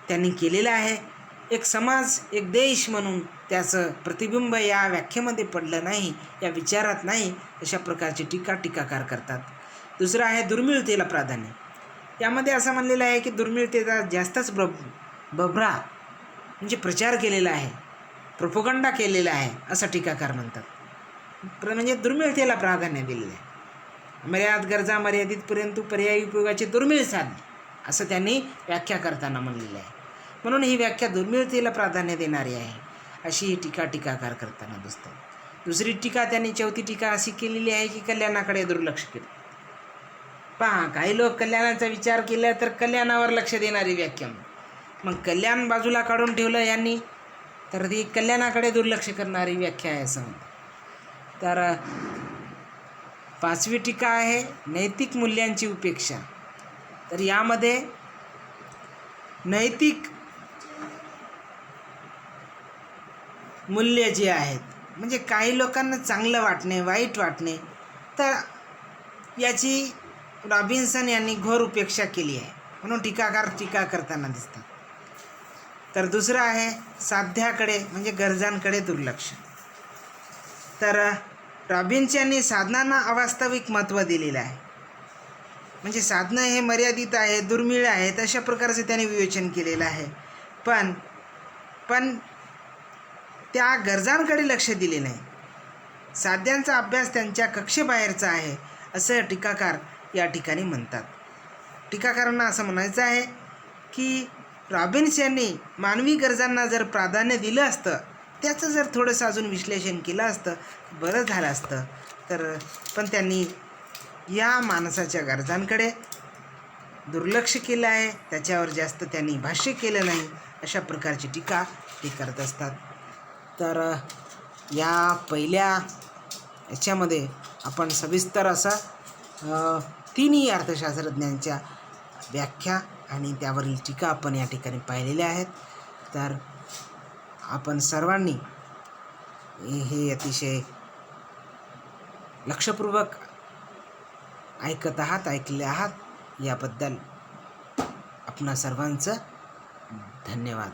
त्यांनी केलेला आहे. एक समाज एक देश म्हणून त्याचं प्रतिबिंब या व्याख्येमध्ये पडलं नाही, या विचारात नाही, अशा प्रकारची टीकाकार करतात. दुसरं आहे दुर्मिळतेला प्राधान्य. यामध्ये असं म्हणलेलं आहे की दुर्मिळतेचा जास्तच बभरा म्हणजे प्रचार केलेला आहे, प्रोपगंडा केलेला आहे असं टीकाकार म्हणतात. म्हणजे दुर्मिळतेला प्राधान्य दिलेलं आहे. मर्याद गरजा मर्यादितपर्यंत पर्यायी उपयोगाचे दुर्मिळ साधने असं त्यांनी व्याख्या करताना म्हणलेलं आहे. म्हणून ही व्याख्या दुर्मिळतेला प्राधान्य देणारी आहे अशी ही टीकाकार करताना दिसतात. दुसरी टीका त्यांनी चौथी टीका अशी केलेली आहे की कल्याणाकडे दुर्लक्ष केलं. पहा काही लोक कल्याणाचा विचार केला तर कल्याणावर लक्ष देणारी व्याख्या, मग कल्याण बाजूला काढून ठेवलं यांनी तर ती कल्याणाकडे दुर्लक्ष करणारी व्याख्या आहे असं म्हणतात. तर पाचवी टीका आहे नैतिक मूल्यांची उपेक्षा. तर यामध्ये नैतिक मूल्य जे आहेत म्हणजे काही लोकांना चांगलं वाटणे वाईट वाटणे तर याची रॉबिन्सन यांनी घोर उपेक्षा केली आहे. म्हणून टीका करताना दिसतात. तर दुसरं आहे साध्याकडे म्हणजे गरजांकडे दुर्लक्ष. तर रॉबिन्स यांनी साधनांना अवास्तविक महत्त्व दिलेलं आहे. म्हणजे साधनं हे मर्यादित आहे दुर्मिळ आहेत अशा प्रकारचे त्याने विवेचन केलेलं आहे. पण त्या गरजांकडे लक्ष दिले नाही. साध्यांचा अभ्यास त्यांच्या कक्षेबाहेरचा आहे असं टीकाकार या ठिकाणी म्हणतात. टीकाकारांना असं म्हणायचं आहे की रॉबिन्स यांनी मानवी गरजांना जर प्राधान्य दिलं असतं त्याचं जर थोडंसं अजून विश्लेषण केलं असतं बरं झालं असतं. पण त्यांनी या माणसाच्या गरजांकडे दुर्लक्ष केलं आहे, त्याच्यावर जास्त त्यांनी भाष्य केलं नाही अशा प्रकारची टीका ते करत असतात. तर या पहिल्या याच्यामध्ये आपण सविस्तर असा तिन्ही अर्थशास्त्रज्ञांच्या व्याख्या आणि त्यावरील टीका आपण या ठिकाणी पाहिलेल्या आहेत. तर आपण सर्वांनी हे अतिशय लक्षपूर्वक ऐकले आहात याबद्दल आपणा सर्वांचं धन्यवाद.